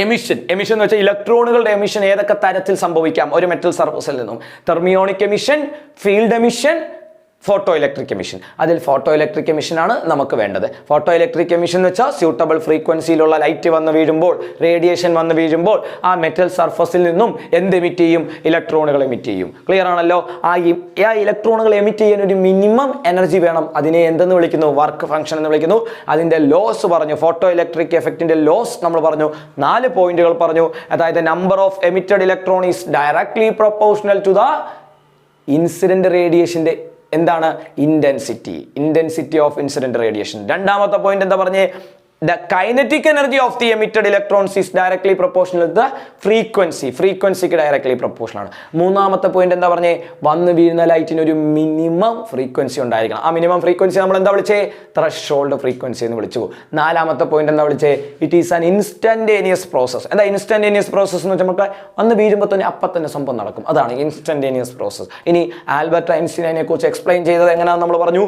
എമിഷൻ എന്ന് വെച്ചാൽ ഇലക്ട്രോണുകളുടെ എമിഷൻ ഏതൊക്കെ തരത്തിൽ സംഭവിക്കാം ഒരു മെറ്റൽ സർഫസിൽ നിന്നും? Thermionic emission, field emission, photo electric emission. അതിൽ ഫോട്ടോ ഇലക്ട്രിക് എമിഷൻ ആണ് നമുക്ക് വേണ്ടത്. ഫോട്ടോ ഇലക്ട്രിക് എമിഷൻ എന്ന് വെച്ചാൽ സ്യൂട്ടബിൾ ഫ്രീക്വൻസിയിലുള്ള ലൈറ്റ് വന്ന് വീഴുമ്പോൾ, റേഡിയേഷൻ വന്ന് വീഴുമ്പോൾ ആ മെറ്റൽ സർഫസിൽ നിന്നും എന്ത് എമിറ്റ് ചെയ്യും? ഇലക്ട്രോണുകൾ എമിറ്റ് ചെയ്യും. ക്ലിയർ ആണല്ലോ? ആ ഇലക്ട്രോണുകൾ എമിറ്റ് ചെയ്യാൻ ഒരു മിനിമം എനർജി വേണം. അതിനെ എന്തെന്ന് വിളിക്കുന്നു? വർക്ക് ഫംഗ്ഷൻ എന്ന് വിളിക്കുന്നു. അതിൻ്റെ ലോസ് പറഞ്ഞു, ഫോട്ടോ ഇലക്ട്രിക് എഫക്റ്റിന്റെ ലോസ് നമ്മൾ പറഞ്ഞു. 4 പോയിന്റുകൾ പറഞ്ഞു. അതായത് number of emitted electron is directly proportional to the incident റേഡിയേഷന്റെ എന്താണ്? Intensity of incident radiation. രണ്ടാമത്തെ പോയിന്റ് എന്താ പറഞ്ഞേ? the kinetic energy of the emitted electrons is directly proportional to the frequency. ഫ്രീക്വൻസിക്ക് ഡയറക്ട്ലി പ്രൊപ്പോർഷണൽ ആണ്. മൂന്നാമത്തെ പോയിന്റ് എന്താ പറഞ്ഞേ, വന്ന് വീഴുന്ന ലൈറ്റിന് ഒരു മിനിമം ഫ്രീക്വൻസി ഉണ്ടായിരിക്കണം. ആ മിനിമം ഫ്രീക്വൻസി നമ്മൾ എന്താ വിളിച്ചേ, ത്രഷോൾഡ് ഫ്രീക്വൻസി എന്ന് വിളിച്ചു. നാലാമത്തെ പോയിന്റ് എന്താ വിളിച്ചേ, it is an instantaneous process. എന്താ ഇൻസ്റ്റന്റേനിയസ് പ്രോസസ് എന്ന് വെച്ചാൽ നമുക്ക് വന്ന് വീഴുമ്പോൾ തന്നെ അപ്പം തന്നെ സംഭവം നടക്കും, അതാണ് ഇൻസ്റ്റന്റേനിയസ് പ്രോസസ്. ഇനി ആൽബർട്ട് ഐൻസ്റ്റീനെ കുറിച്ച് എക്സ്പ്ലെയിൻ ചെയ്തത് എങ്ങനെയാണെന്ന് നമ്മൾ പറഞ്ഞു.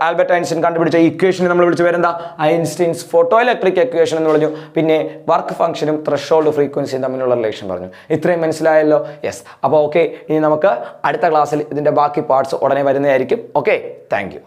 ആൽബർട്ട് ഐൻസ്റ്റീൻ കണ്ടുപിടിച്ച ഇക്വേഷൻ നമ്മൾ വിളിച്ച് പേരെന്താ, ഐൻസ്റ്റീൻസ് ഫോട്ടോ ഇലക്ട്രിക് ഇക്വേഷൻ എന്ന് പറഞ്ഞു. പിന്നെ വർക്ക് ഫംഗ്ഷനും ത്രഷോൾഡ് ഫ്രീക്വൻസിയും തമ്മിലുള്ള റിലേഷൻ പറഞ്ഞു. ഇത്രയും മനസ്സിലായല്ലോ? യെസ്. അപ്പോൾ ഓക്കെ, ഇനി നമുക്ക് അടുത്ത ക്ലാസ്സിൽ ഇതിൻ്റെ ബാക്കി പാർട്സ് ഉടനെ വരുന്നതായിരിക്കും. Okay, thank you.